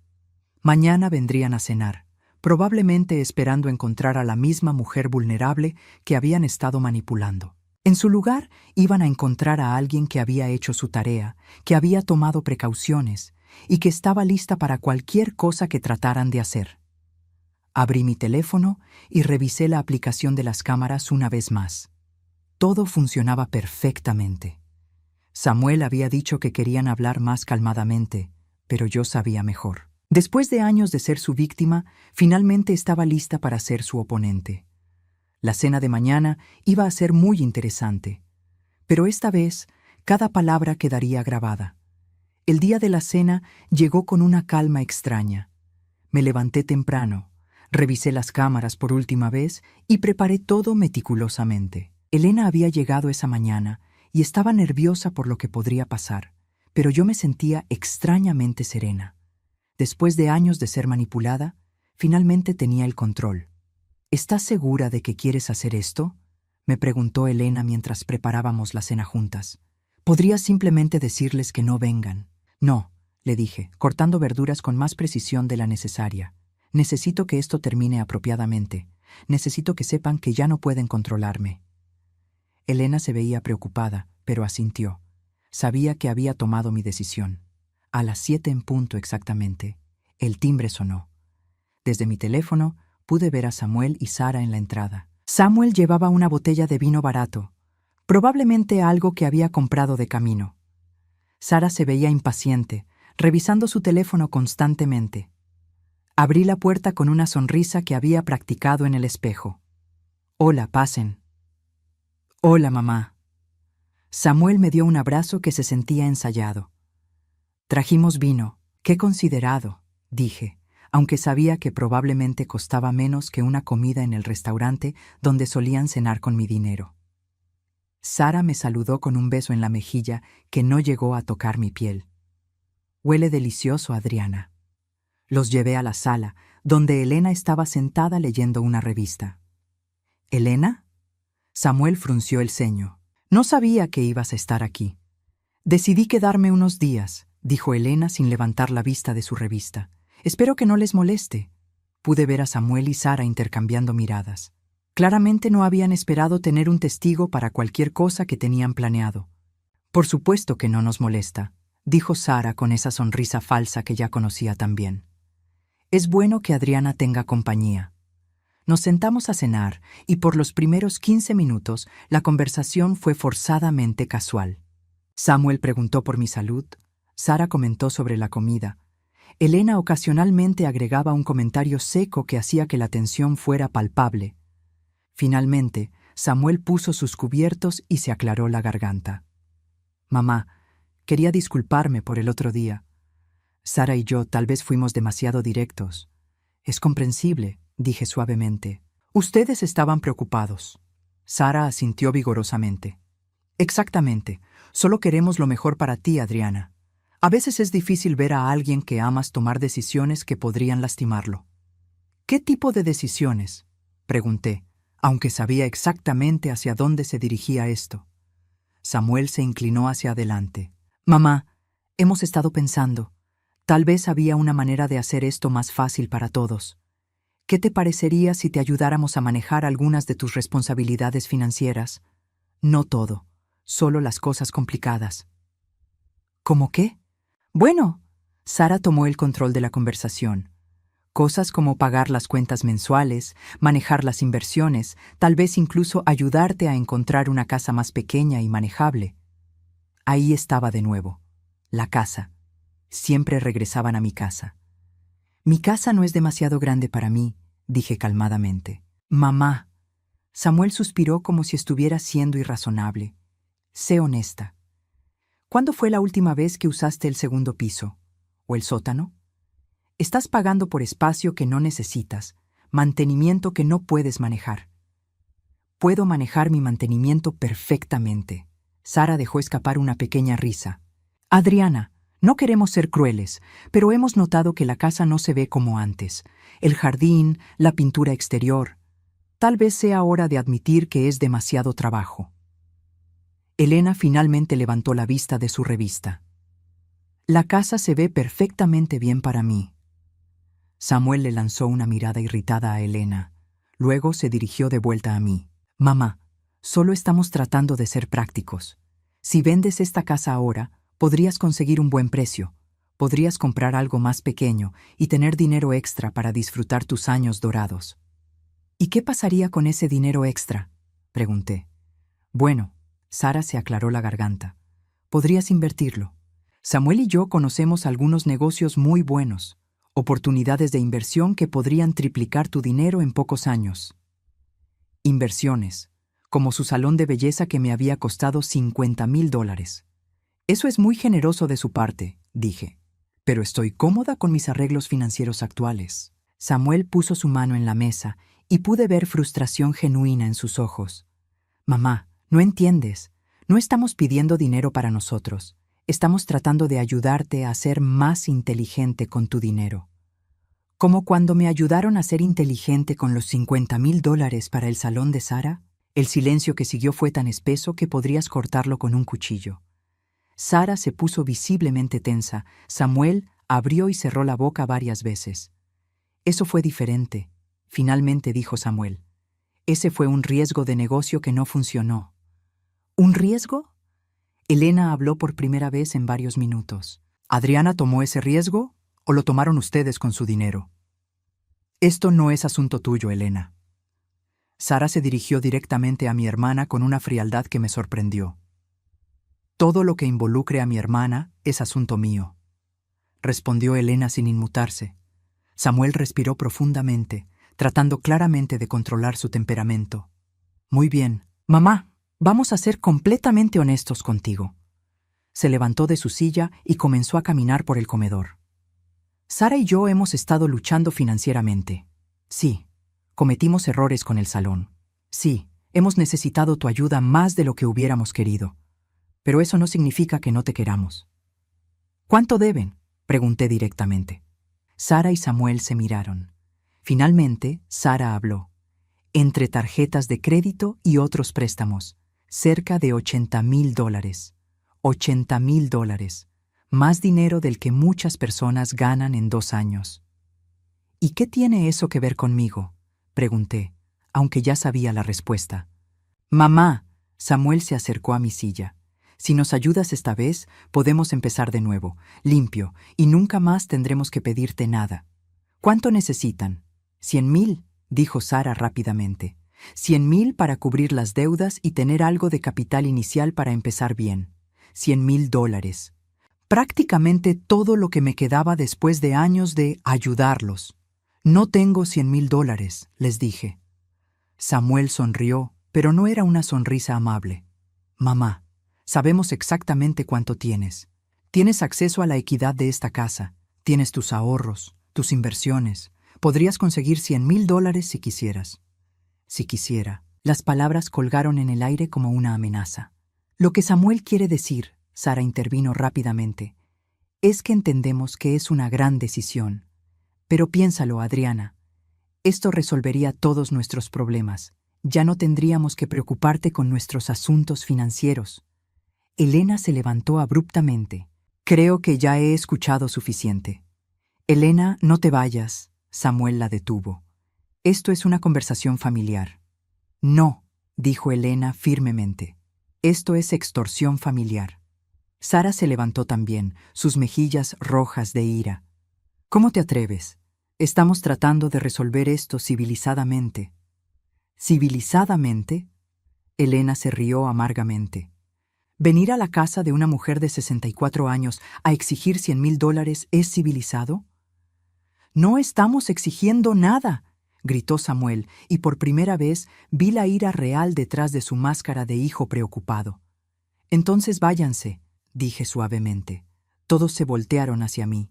Mañana vendrían a cenar, probablemente esperando encontrar a la misma mujer vulnerable que habían estado manipulando. En su lugar, iban a encontrar a alguien que había hecho su tarea, que había tomado precauciones y que estaba lista para cualquier cosa que trataran de hacer. Abrí mi teléfono y revisé la aplicación de las cámaras una vez más. Todo funcionaba perfectamente. Samuel había dicho que querían hablar más calmadamente, pero yo sabía mejor. Después de años de ser su víctima, finalmente estaba lista para ser su oponente. La cena de mañana iba a ser muy interesante, pero esta vez cada palabra quedaría grabada. El día de la cena llegó con una calma extraña. Me levanté temprano, revisé las cámaras por última vez y preparé todo meticulosamente. Elena había llegado esa mañana y estaba nerviosa por lo que podría pasar, pero yo me sentía extrañamente serena. Después de años de ser manipulada, finalmente tenía el control. ¿Estás segura de que quieres hacer esto?, me preguntó Elena mientras preparábamos la cena juntas. ¿Podrías simplemente decirles que no vengan? No, le dije, cortando verduras con más precisión de la necesaria. Necesito que esto termine apropiadamente. Necesito que sepan que ya no pueden controlarme. Elena se veía preocupada, pero asintió. Sabía que había tomado mi decisión. A las 7 en punto exactamente, el timbre sonó. Desde mi teléfono pude ver a Samuel y Sara en la entrada. Samuel llevaba una botella de vino barato, probablemente algo que había comprado de camino. Sara se veía impaciente, revisando su teléfono constantemente. Abrí la puerta con una sonrisa que había practicado en el espejo. «Hola, pasen». «Hola, mamá». Samuel me dio un abrazo que se sentía ensayado. «Trajimos vino. Qué considerado», dije, aunque sabía que probablemente costaba menos que una comida en el restaurante donde solían cenar con mi dinero. Sara me saludó con un beso en la mejilla que no llegó a tocar mi piel. «Huele delicioso, Adriana». Los llevé a la sala, donde Elena estaba sentada leyendo una revista. «¿Elena?» Samuel frunció el ceño. «No sabía que ibas a estar aquí». «Decidí quedarme unos días», dijo Elena sin levantar la vista de su revista. «Espero que no les moleste». Pude ver a Samuel y Sara intercambiando miradas. Claramente no habían esperado tener un testigo para cualquier cosa que tenían planeado. «Por supuesto que no nos molesta», dijo Sara con esa sonrisa falsa que ya conocía tan bien. «Es bueno que Adriana tenga compañía». Nos sentamos a cenar y por los primeros 15 minutos la conversación fue forzadamente casual. Samuel preguntó por mi salud, Sara comentó sobre la comida. Elena ocasionalmente agregaba un comentario seco que hacía que la tensión fuera palpable. Finalmente, Samuel puso sus cubiertos y se aclaró la garganta. «Mamá, quería disculparme por el otro día. Sara y yo tal vez fuimos demasiado directos. Es comprensible», dije suavemente. «Ustedes estaban preocupados». Sara asintió vigorosamente. «Exactamente. Solo queremos lo mejor para ti, Adriana. A veces es difícil ver a alguien que amas tomar decisiones que podrían lastimarlo». «¿Qué tipo de decisiones?», pregunté, aunque sabía exactamente hacia dónde se dirigía esto. Samuel se inclinó hacia adelante. «Mamá, hemos estado pensando. Tal vez había una manera de hacer esto más fácil para todos. ¿Qué te parecería si te ayudáramos a manejar algunas de tus responsabilidades financieras? No todo, solo las cosas complicadas». «¿Cómo qué?». «Bueno», Sara tomó el control de la conversación. «Cosas como pagar las cuentas mensuales, manejar las inversiones, tal vez incluso ayudarte a encontrar una casa más pequeña y manejable». Ahí estaba de nuevo. La casa. Siempre regresaban a mi casa. «Mi casa no es demasiado grande para mí», dije calmadamente. «Mamá». Samuel suspiró como si estuviera siendo irrazonable. Sé honesta. ¿Cuándo fue la última vez que usaste el segundo piso? ¿O el sótano? Estás pagando por espacio que no necesitas, mantenimiento que no puedes manejar. Puedo manejar mi mantenimiento perfectamente. Sara dejó escapar una pequeña risa. Adriana, no queremos ser crueles, pero hemos notado que la casa no se ve como antes. El jardín, la pintura exterior. Tal vez sea hora de admitir que es demasiado trabajo. Elena finalmente levantó la vista de su revista. La casa se ve perfectamente bien para mí. Samuel le lanzó una mirada irritada a Elena. Luego se dirigió de vuelta a mí. Mamá, solo estamos tratando de ser prácticos. Si vendes esta casa ahora, podrías conseguir un buen precio. Podrías comprar algo más pequeño y tener dinero extra para disfrutar tus años dorados. ¿Y qué pasaría con ese dinero extra?, pregunté. Bueno, Sara se aclaró la garganta. Podrías invertirlo. Samuel y yo conocemos algunos negocios muy buenos, oportunidades de inversión que podrían triplicar tu dinero en pocos años. Inversiones, como su salón de belleza que me había costado $50,000. Eso es muy generoso de su parte, dije, pero estoy cómoda con mis arreglos financieros actuales. Samuel puso su mano en la mesa y pude ver frustración genuina en sus ojos. Mamá, no entiendes. No estamos pidiendo dinero para nosotros. Estamos tratando de ayudarte a ser más inteligente con tu dinero. Como cuando me ayudaron a ser inteligente con los $50,000 para el salón de Sara, el silencio que siguió fue tan espeso que podrías cortarlo con un cuchillo. Sara se puso visiblemente tensa. Samuel abrió y cerró la boca varias veces. Eso fue diferente, finalmente dijo Samuel. Ese fue un riesgo de negocio que no funcionó. ¿Un riesgo? Elena habló por primera vez en varios minutos. ¿Adriana tomó ese riesgo o lo tomaron ustedes con su dinero? Esto no es asunto tuyo, Elena. Sara se dirigió directamente a mi hermana con una frialdad que me sorprendió. Todo lo que involucre a mi hermana es asunto mío, respondió Elena sin inmutarse. Samuel respiró profundamente, tratando claramente de controlar su temperamento. Muy bien, mamá, vamos a ser completamente honestos contigo. Se levantó de su silla y comenzó a caminar por el comedor. Sara y yo hemos estado luchando financieramente. Sí, cometimos errores con el salón. Sí, hemos necesitado tu ayuda más de lo que hubiéramos querido. Pero eso no significa que no te queramos. ¿Cuánto deben?, pregunté directamente. Sara y Samuel se miraron. Finalmente, Sara habló. Entre tarjetas de crédito y otros préstamos, cerca de $80,000. $80,000. Más dinero del que muchas personas ganan en 2 años. ¿Y qué tiene eso que ver conmigo?, pregunté, aunque ya sabía la respuesta. Mamá, Samuel se acercó a mi silla. Si nos ayudas esta vez, podemos empezar de nuevo, limpio, y nunca más tendremos que pedirte nada. ¿Cuánto necesitan? 100,000, dijo Sara rápidamente. 100,000 para cubrir las deudas y tener algo de capital inicial para empezar bien. $100,000. Prácticamente todo lo que me quedaba después de años de ayudarlos. No tengo $100,000, les dije. Samuel sonrió, pero no era una sonrisa amable. Mamá, sabemos exactamente cuánto tienes. Tienes acceso a la equidad de esta casa. Tienes tus ahorros, tus inversiones. Podrías conseguir $100,000 si quisieras. Si quisiera. Las palabras colgaron en el aire como una amenaza. Lo que Samuel quiere decir, Sara intervino rápidamente, es que entendemos que es una gran decisión. Pero piénsalo, Adriana. Esto resolvería todos nuestros problemas. Ya no tendríamos que preocuparte con nuestros asuntos financieros. Elena se levantó abruptamente. Creo que ya he escuchado suficiente. Elena, no te vayas. Samuel la detuvo. Esto es una conversación familiar. No, dijo Elena firmemente. Esto es extorsión familiar. Sara se levantó también, sus mejillas rojas de ira. ¿Cómo te atreves? Estamos tratando de resolver esto civilizadamente. ¿Civilizadamente? Elena se rió amargamente. ¿Venir a la casa de una mujer de 64 años a exigir $100,000 es civilizado? No estamos exigiendo nada, gritó Samuel, y por primera vez vi la ira real detrás de su máscara de hijo preocupado. Entonces váyanse, dije suavemente. Todos se voltearon hacia mí.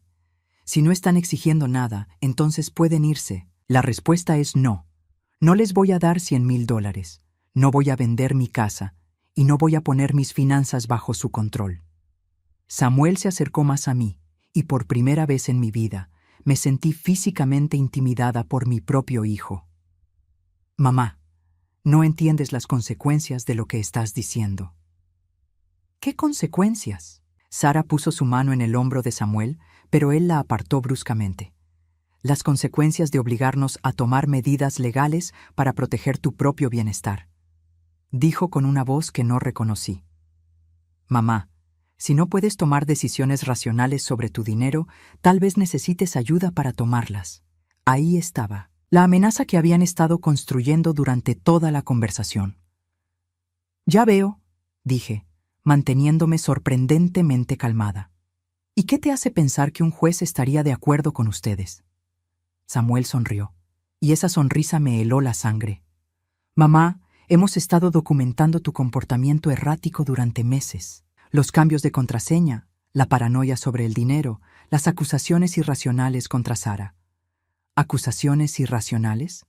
Si no están exigiendo nada, entonces pueden irse. La respuesta es no. No les voy a dar $100,000. No voy a vender mi casa y no voy a poner mis finanzas bajo su control. Samuel se acercó más a mí y por primera vez en mi vida me sentí físicamente intimidada por mi propio hijo. Mamá, no entiendes las consecuencias de lo que estás diciendo. ¿Qué consecuencias? Sara puso su mano en el hombro de Samuel, pero él la apartó bruscamente. Las consecuencias de obligarnos a tomar medidas legales para proteger tu propio bienestar. Dijo con una voz que no reconocí. Mamá, si no puedes tomar decisiones racionales sobre tu dinero, tal vez necesites ayuda para tomarlas. Ahí estaba, la amenaza que habían estado construyendo durante toda la conversación. Ya veo, dije, manteniéndome sorprendentemente calmada. ¿Y qué te hace pensar que un juez estaría de acuerdo con ustedes? Samuel sonrió, y esa sonrisa me heló la sangre. Mamá, hemos estado documentando tu comportamiento errático durante meses. Los cambios de contraseña, la paranoia sobre el dinero, las acusaciones irracionales contra Sara. ¿Acusaciones irracionales?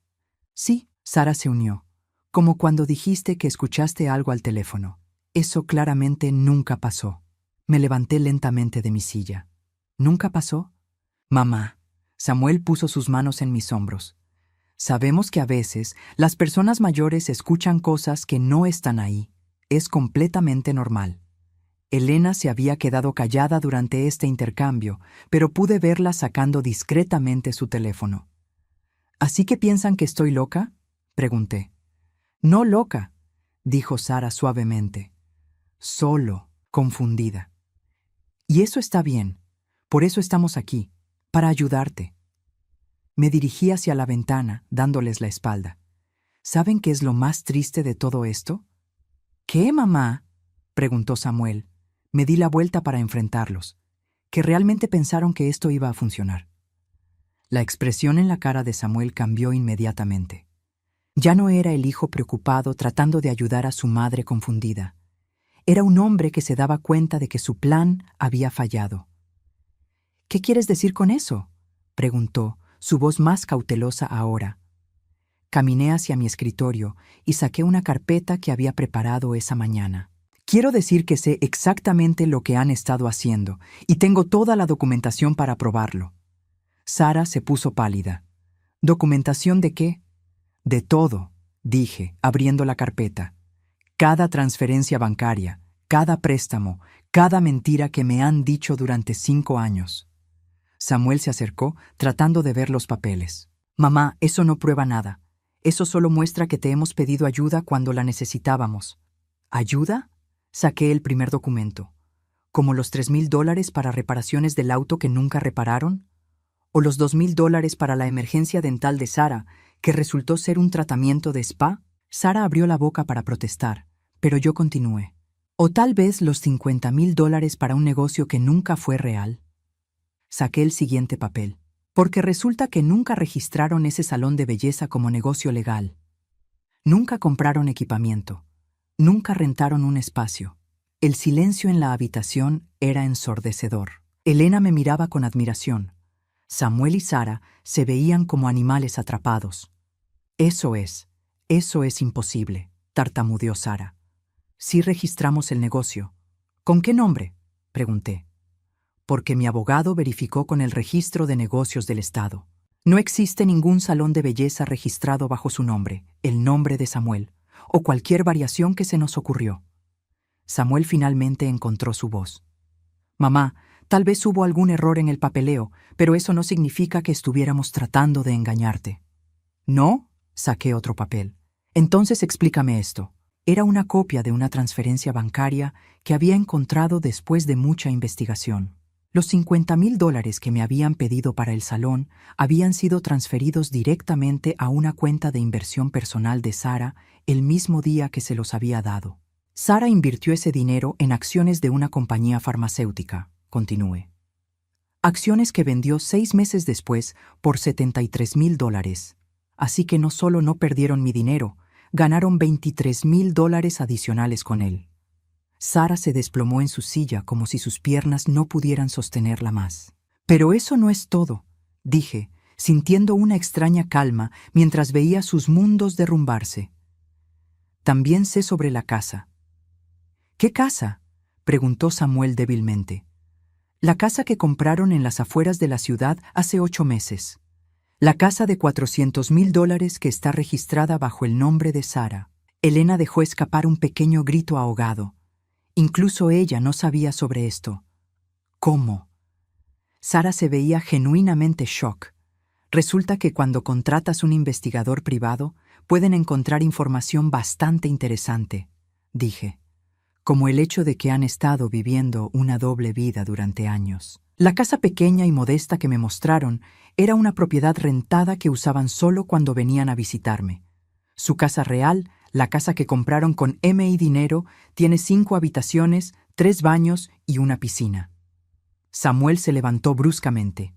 Sí, Sara se unió, como cuando dijiste que escuchaste algo al teléfono. Eso claramente nunca pasó. Me levanté lentamente de mi silla. ¿Nunca pasó? Mamá. Samuel puso sus manos en mis hombros. Sabemos que a veces las personas mayores escuchan cosas que no están ahí. Es completamente normal. Elena se había quedado callada durante este intercambio, pero pude verla sacando discretamente su teléfono. ¿Así que piensan que estoy loca? Pregunté. No loca, dijo Sara suavemente. Solo confundida. Y eso está bien. Por eso estamos aquí, para ayudarte. Me dirigí hacia la ventana, dándoles la espalda. ¿Saben qué es lo más triste de todo esto? ¿Qué, mamá? Preguntó Samuel. Me di la vuelta para enfrentarlos, que realmente pensaron que esto iba a funcionar. La expresión en la cara de Samuel cambió inmediatamente. Ya no era el hijo preocupado tratando de ayudar a su madre confundida. Era un hombre que se daba cuenta de que su plan había fallado. ¿Qué quieres decir con eso?, preguntó, su voz más cautelosa ahora. Caminé hacia mi escritorio y saqué una carpeta que había preparado esa mañana. Quiero decir que sé exactamente lo que han estado haciendo y tengo toda la documentación para probarlo. Sara se puso pálida. ¿Documentación de qué? De todo, dije, abriendo la carpeta. Cada transferencia bancaria, cada préstamo, cada mentira que me han dicho durante 5 años. Samuel se acercó, tratando de ver los papeles. Mamá, eso no prueba nada. Eso solo muestra que te hemos pedido ayuda cuando la necesitábamos. ¿Ayuda? Saqué el primer documento. ¿Como los $3,000 para reparaciones del auto que nunca repararon? ¿O los $2,000 para la emergencia dental de Sara, que resultó ser un tratamiento de spa? Sara abrió la boca para protestar, pero yo continué. ¿O tal vez los $50,000 para un negocio que nunca fue real? Saqué el siguiente papel, porque resulta que nunca registraron ese salón de belleza como negocio legal. Nunca compraron equipamiento. Nunca rentaron un espacio. El silencio en la habitación era ensordecedor. Elena me miraba con admiración. Samuel y Sara se veían como animales atrapados. Eso es imposible, tartamudeó Sara. Sí registramos el negocio. ¿Con qué nombre?, pregunté. Porque mi abogado verificó con el registro de negocios del Estado. No existe ningún salón de belleza registrado bajo su nombre, el nombre de Samuel, o cualquier variación que se nos ocurrió. Samuel finalmente encontró su voz. Mamá, tal vez hubo algún error en el papeleo, pero eso no significa que estuviéramos tratando de engañarte. ¿No? Saqué otro papel. Entonces explícame esto. Era una copia de una transferencia bancaria que había encontrado después de mucha investigación. Los $50,000 que me habían pedido para el salón habían sido transferidos directamente a una cuenta de inversión personal de Sara el mismo día que se los había dado. Sara invirtió ese dinero en acciones de una compañía farmacéutica, continué. Acciones que vendió 6 meses después por $73,000. Así que no solo no perdieron mi dinero, ganaron $23,000 adicionales con él. Sara se desplomó en su silla como si sus piernas no pudieran sostenerla más. Pero eso no es todo, dije, sintiendo una extraña calma mientras veía sus mundos derrumbarse. También sé sobre la casa. ¿Qué casa?, preguntó Samuel débilmente. La casa que compraron en las afueras de la ciudad hace 8 meses. La casa de $400,000 que está registrada bajo el nombre de Sara. Elena dejó escapar un pequeño grito ahogado. Incluso ella no sabía sobre esto. ¿Cómo? Sara se veía genuinamente shock. Resulta que cuando contratas un investigador privado, pueden encontrar información bastante interesante, dije, como el hecho de que han estado viviendo una doble vida durante años. La casa pequeña y modesta que me mostraron era una propiedad rentada que usaban solo cuando venían a visitarme. Su casa real, la casa que compraron con M.I. dinero, tiene 5 habitaciones, 3 baños y una piscina. Samuel se levantó bruscamente.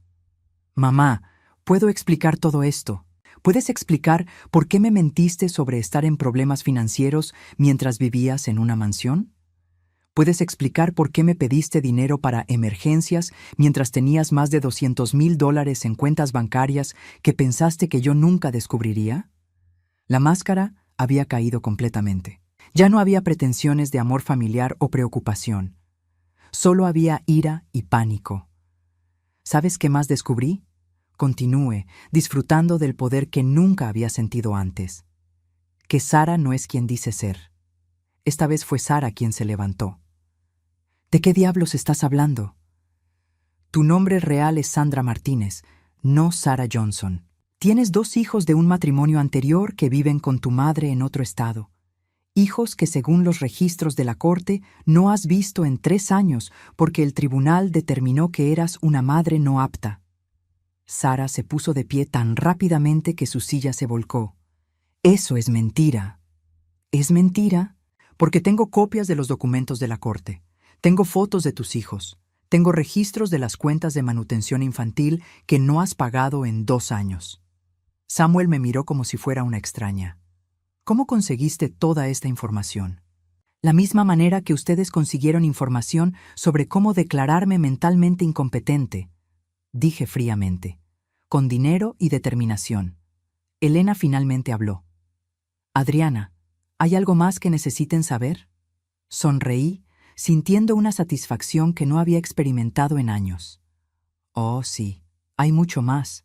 Mamá, ¿puedo explicar todo esto? ¿Puedes explicar por qué me mentiste sobre estar en problemas financieros mientras vivías en una mansión? ¿Puedes explicar por qué me pediste dinero para emergencias mientras tenías más de $200,000 en cuentas bancarias que pensaste que yo nunca descubriría? La máscara había caído completamente. Ya no había pretensiones de amor familiar o preocupación. Solo había ira y pánico. ¿Sabes qué más descubrí? Continué, disfrutando del poder que nunca había sentido antes. Que Sara no es quien dice ser. Esta vez fue Sara quien se levantó. ¿De qué diablos estás hablando? Tu nombre real es Sandra Martínez, no Sara Johnson. Tienes 2 hijos de un matrimonio anterior que viven con tu madre en otro estado. Hijos que según los registros de la corte no has visto en 3 años porque el tribunal determinó que eras una madre no apta. Sara se puso de pie tan rápidamente que su silla se volcó. Eso es mentira. ¿Es mentira? Porque tengo copias de los documentos de la corte. Tengo fotos de tus hijos. Tengo registros de las cuentas de manutención infantil que no has pagado en 2 años. Samuel me miró como si fuera una extraña. ¿Cómo conseguiste toda esta información? La misma manera que ustedes consiguieron información sobre cómo declararme mentalmente incompetente, dije fríamente, con dinero y determinación. Elena finalmente habló. Adriana, ¿hay algo más que necesiten saber? Sonreí, sintiendo una satisfacción que no había experimentado en años. Oh, sí, hay mucho más.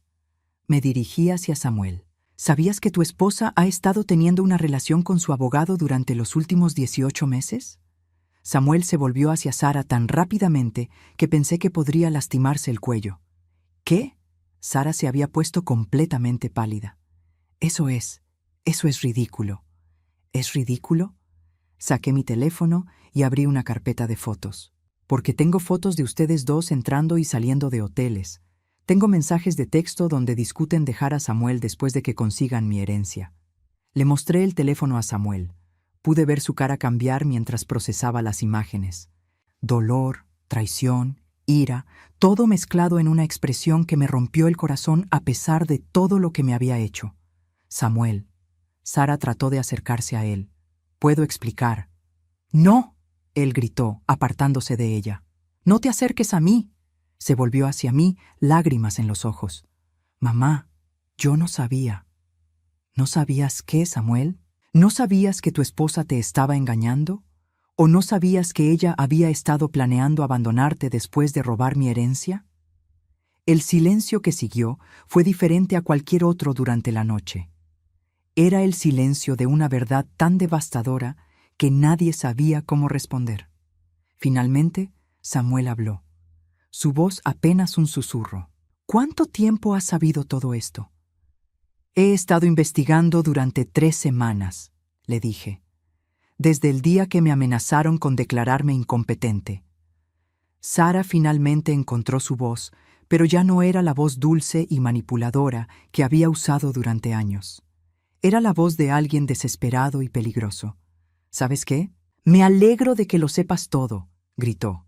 Me dirigí hacia Samuel. ¿Sabías que tu esposa ha estado teniendo una relación con su abogado durante los últimos 18 meses? Samuel se volvió hacia Sara tan rápidamente que pensé que podría lastimarse el cuello. ¿Qué? Sara se había puesto completamente pálida. Eso es ridículo. ¿Es ridículo? Saqué mi teléfono y abrí una carpeta de fotos. Porque tengo fotos de ustedes dos entrando y saliendo de hoteles. Tengo mensajes de texto donde discuten dejar a Samuel después de que consigan mi herencia. Le mostré el teléfono a Samuel. Pude ver su cara cambiar mientras procesaba las imágenes. Dolor, traición, ira, todo mezclado en una expresión que me rompió el corazón a pesar de todo lo que me había hecho. Samuel. Sara trató de acercarse a él. «Puedo explicar». «No», él gritó, apartándose de ella. «No te acerques a mí». Se volvió hacia mí, lágrimas en los ojos. «Mamá, yo no sabía». «¿No sabías qué, Samuel? ¿No sabías que tu esposa te estaba engañando? ¿O no sabías que ella había estado planeando abandonarte después de robar mi herencia?» El silencio que siguió fue diferente a cualquier otro durante la noche. Era el silencio de una verdad tan devastadora que nadie sabía cómo responder. Finalmente, Samuel habló. Su voz apenas un susurro. «¿Cuánto tiempo has sabido todo esto?» «He estado investigando durante 3 semanas», le dije. «Desde el día que me amenazaron con declararme incompetente». Sara finalmente encontró su voz, pero ya no era la voz dulce y manipuladora que había usado durante años. Era la voz de alguien desesperado y peligroso. «¿Sabes qué? Me alegro de que lo sepas todo», gritó.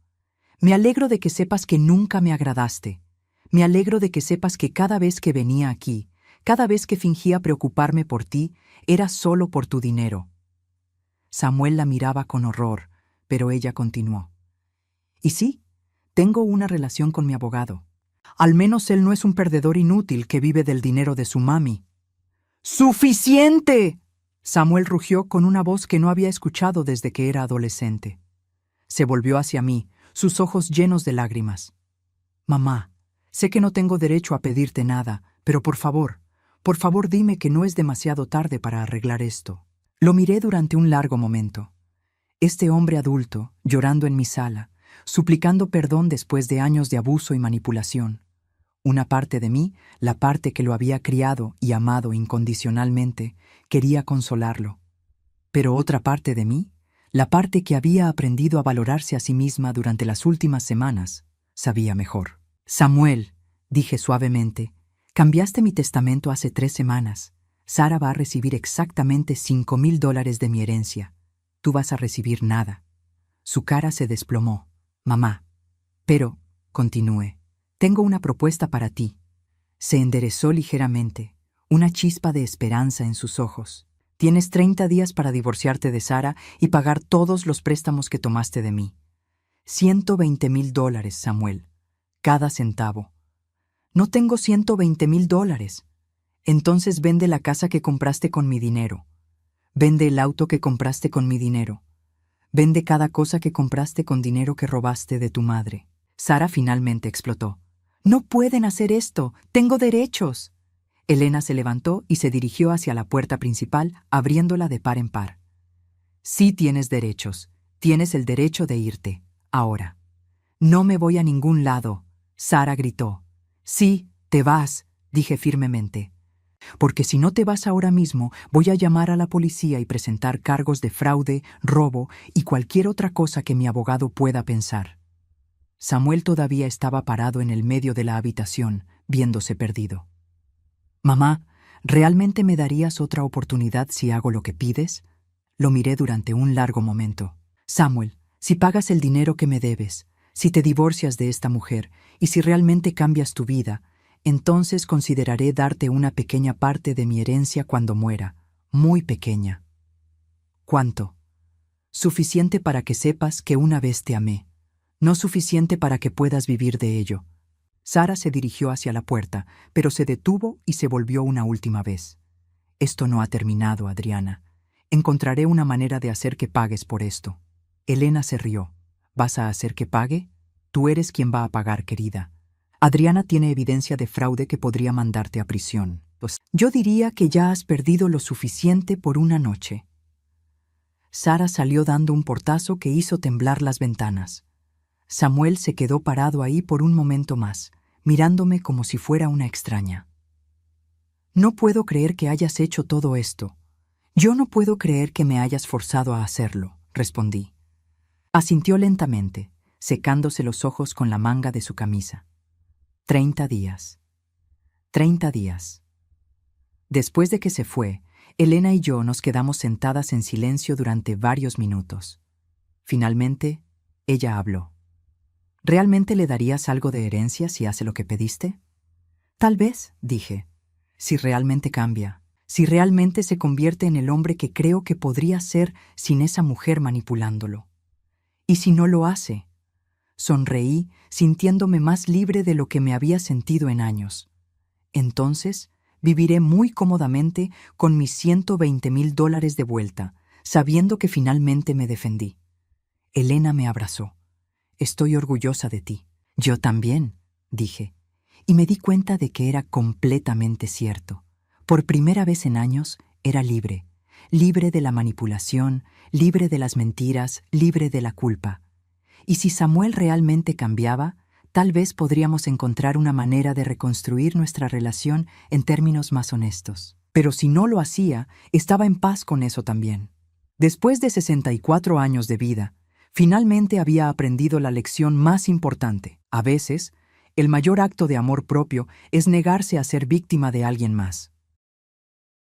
«Me alegro de que sepas que nunca me agradaste. Me alegro de que sepas que cada vez que venía aquí, cada vez que fingía preocuparme por ti, era solo por tu dinero». Samuel la miraba con horror, pero ella continuó. Y sí, tengo una relación con mi abogado. Al menos él no es un perdedor inútil que vive del dinero de su mami. ¡Suficiente!, Samuel rugió con una voz que no había escuchado desde que era adolescente. Se volvió hacia mí, sus ojos llenos de lágrimas. Mamá, sé que no tengo derecho a pedirte nada, pero por favor dime que no es demasiado tarde para arreglar esto. Lo miré durante un largo momento. Este hombre adulto, llorando en mi sala, suplicando perdón después de años de abuso y manipulación. Una parte de mí, la parte que lo había criado y amado incondicionalmente, quería consolarlo. Pero otra parte de mí, la parte que había aprendido a valorarse a sí misma durante las últimas semanas, sabía mejor. Samuel, dije suavemente, cambiaste mi testamento hace 3 semanas. Sara va a recibir exactamente $5,000 de mi herencia. Tú vas a recibir nada. Su cara se desplomó. Mamá. Pero, continué, tengo una propuesta para ti. Se enderezó ligeramente, una chispa de esperanza en sus ojos. Tienes 30 días para divorciarte de Sara y pagar todos los préstamos que tomaste de mí. $120,000, Samuel. Cada centavo. No tengo $120,000. Entonces vende la casa que compraste con mi dinero. Vende el auto que compraste con mi dinero. Vende cada cosa que compraste con dinero que robaste de tu madre. Sara finalmente explotó. No pueden hacer esto. Tengo derechos. Elena se levantó y se dirigió hacia la puerta principal, abriéndola de par en par. Sí tienes derechos. Tienes el derecho de irte. Ahora. No me voy a ningún lado. Sara gritó. Sí, te vas, dije firmemente. Porque si no te vas ahora mismo, voy a llamar a la policía y presentar cargos de fraude, robo y cualquier otra cosa que mi abogado pueda pensar. Samuel todavía estaba parado en el medio de la habitación, viéndose perdido. Mamá, ¿realmente me darías otra oportunidad si hago lo que pides? Lo miré durante un largo momento. Samuel, si pagas el dinero que me debes, si te divorcias de esta mujer y si realmente cambias tu vida, entonces consideraré darte una pequeña parte de mi herencia cuando muera, muy pequeña. ¿Cuánto? Suficiente para que sepas que una vez te amé, no suficiente para que puedas vivir de ello. Sara se dirigió hacia la puerta, pero se detuvo y se volvió una última vez. Esto no ha terminado, Adriana. Encontraré una manera de hacer que pagues por esto. Elena se rió. ¿Vas a hacer que pague? Tú eres quien va a pagar, querida. Adriana tiene evidencia de fraude que podría mandarte a prisión. Pues, yo diría que ya has perdido lo suficiente por una noche. Sara salió dando un portazo que hizo temblar las ventanas. Samuel se quedó parado ahí por un momento más, mirándome como si fuera una extraña. No puedo creer que hayas hecho todo esto. Yo no puedo creer que me hayas forzado a hacerlo, respondí. Asintió lentamente, secándose los ojos con la manga de su camisa. 30 días. 30 días. Después de que se fue, Elena y yo nos quedamos sentadas en silencio durante varios minutos. Finalmente, ella habló. ¿Realmente le darías algo de herencia si hace lo que pediste? Tal vez, dije. Si realmente cambia, si realmente se convierte en el hombre que creo que podría ser sin esa mujer manipulándolo. ¿Y si no lo hace? Sonreí, sintiéndome más libre de lo que me había sentido en años. Entonces, viviré muy cómodamente con mis $120,000 de vuelta, sabiendo que finalmente me defendí. Elena me abrazó. Estoy orgullosa de ti. Yo también, dije, y me di cuenta de que era completamente cierto. Por primera vez en años, era libre, libre de la manipulación, libre de las mentiras, libre de la culpa. Y si Samuel realmente cambiaba, tal vez podríamos encontrar una manera de reconstruir nuestra relación en términos más honestos. Pero si no lo hacía, estaba en paz con eso también. Después de 64 años de vida, finalmente había aprendido la lección más importante. A veces, el mayor acto de amor propio es negarse a ser víctima de alguien más.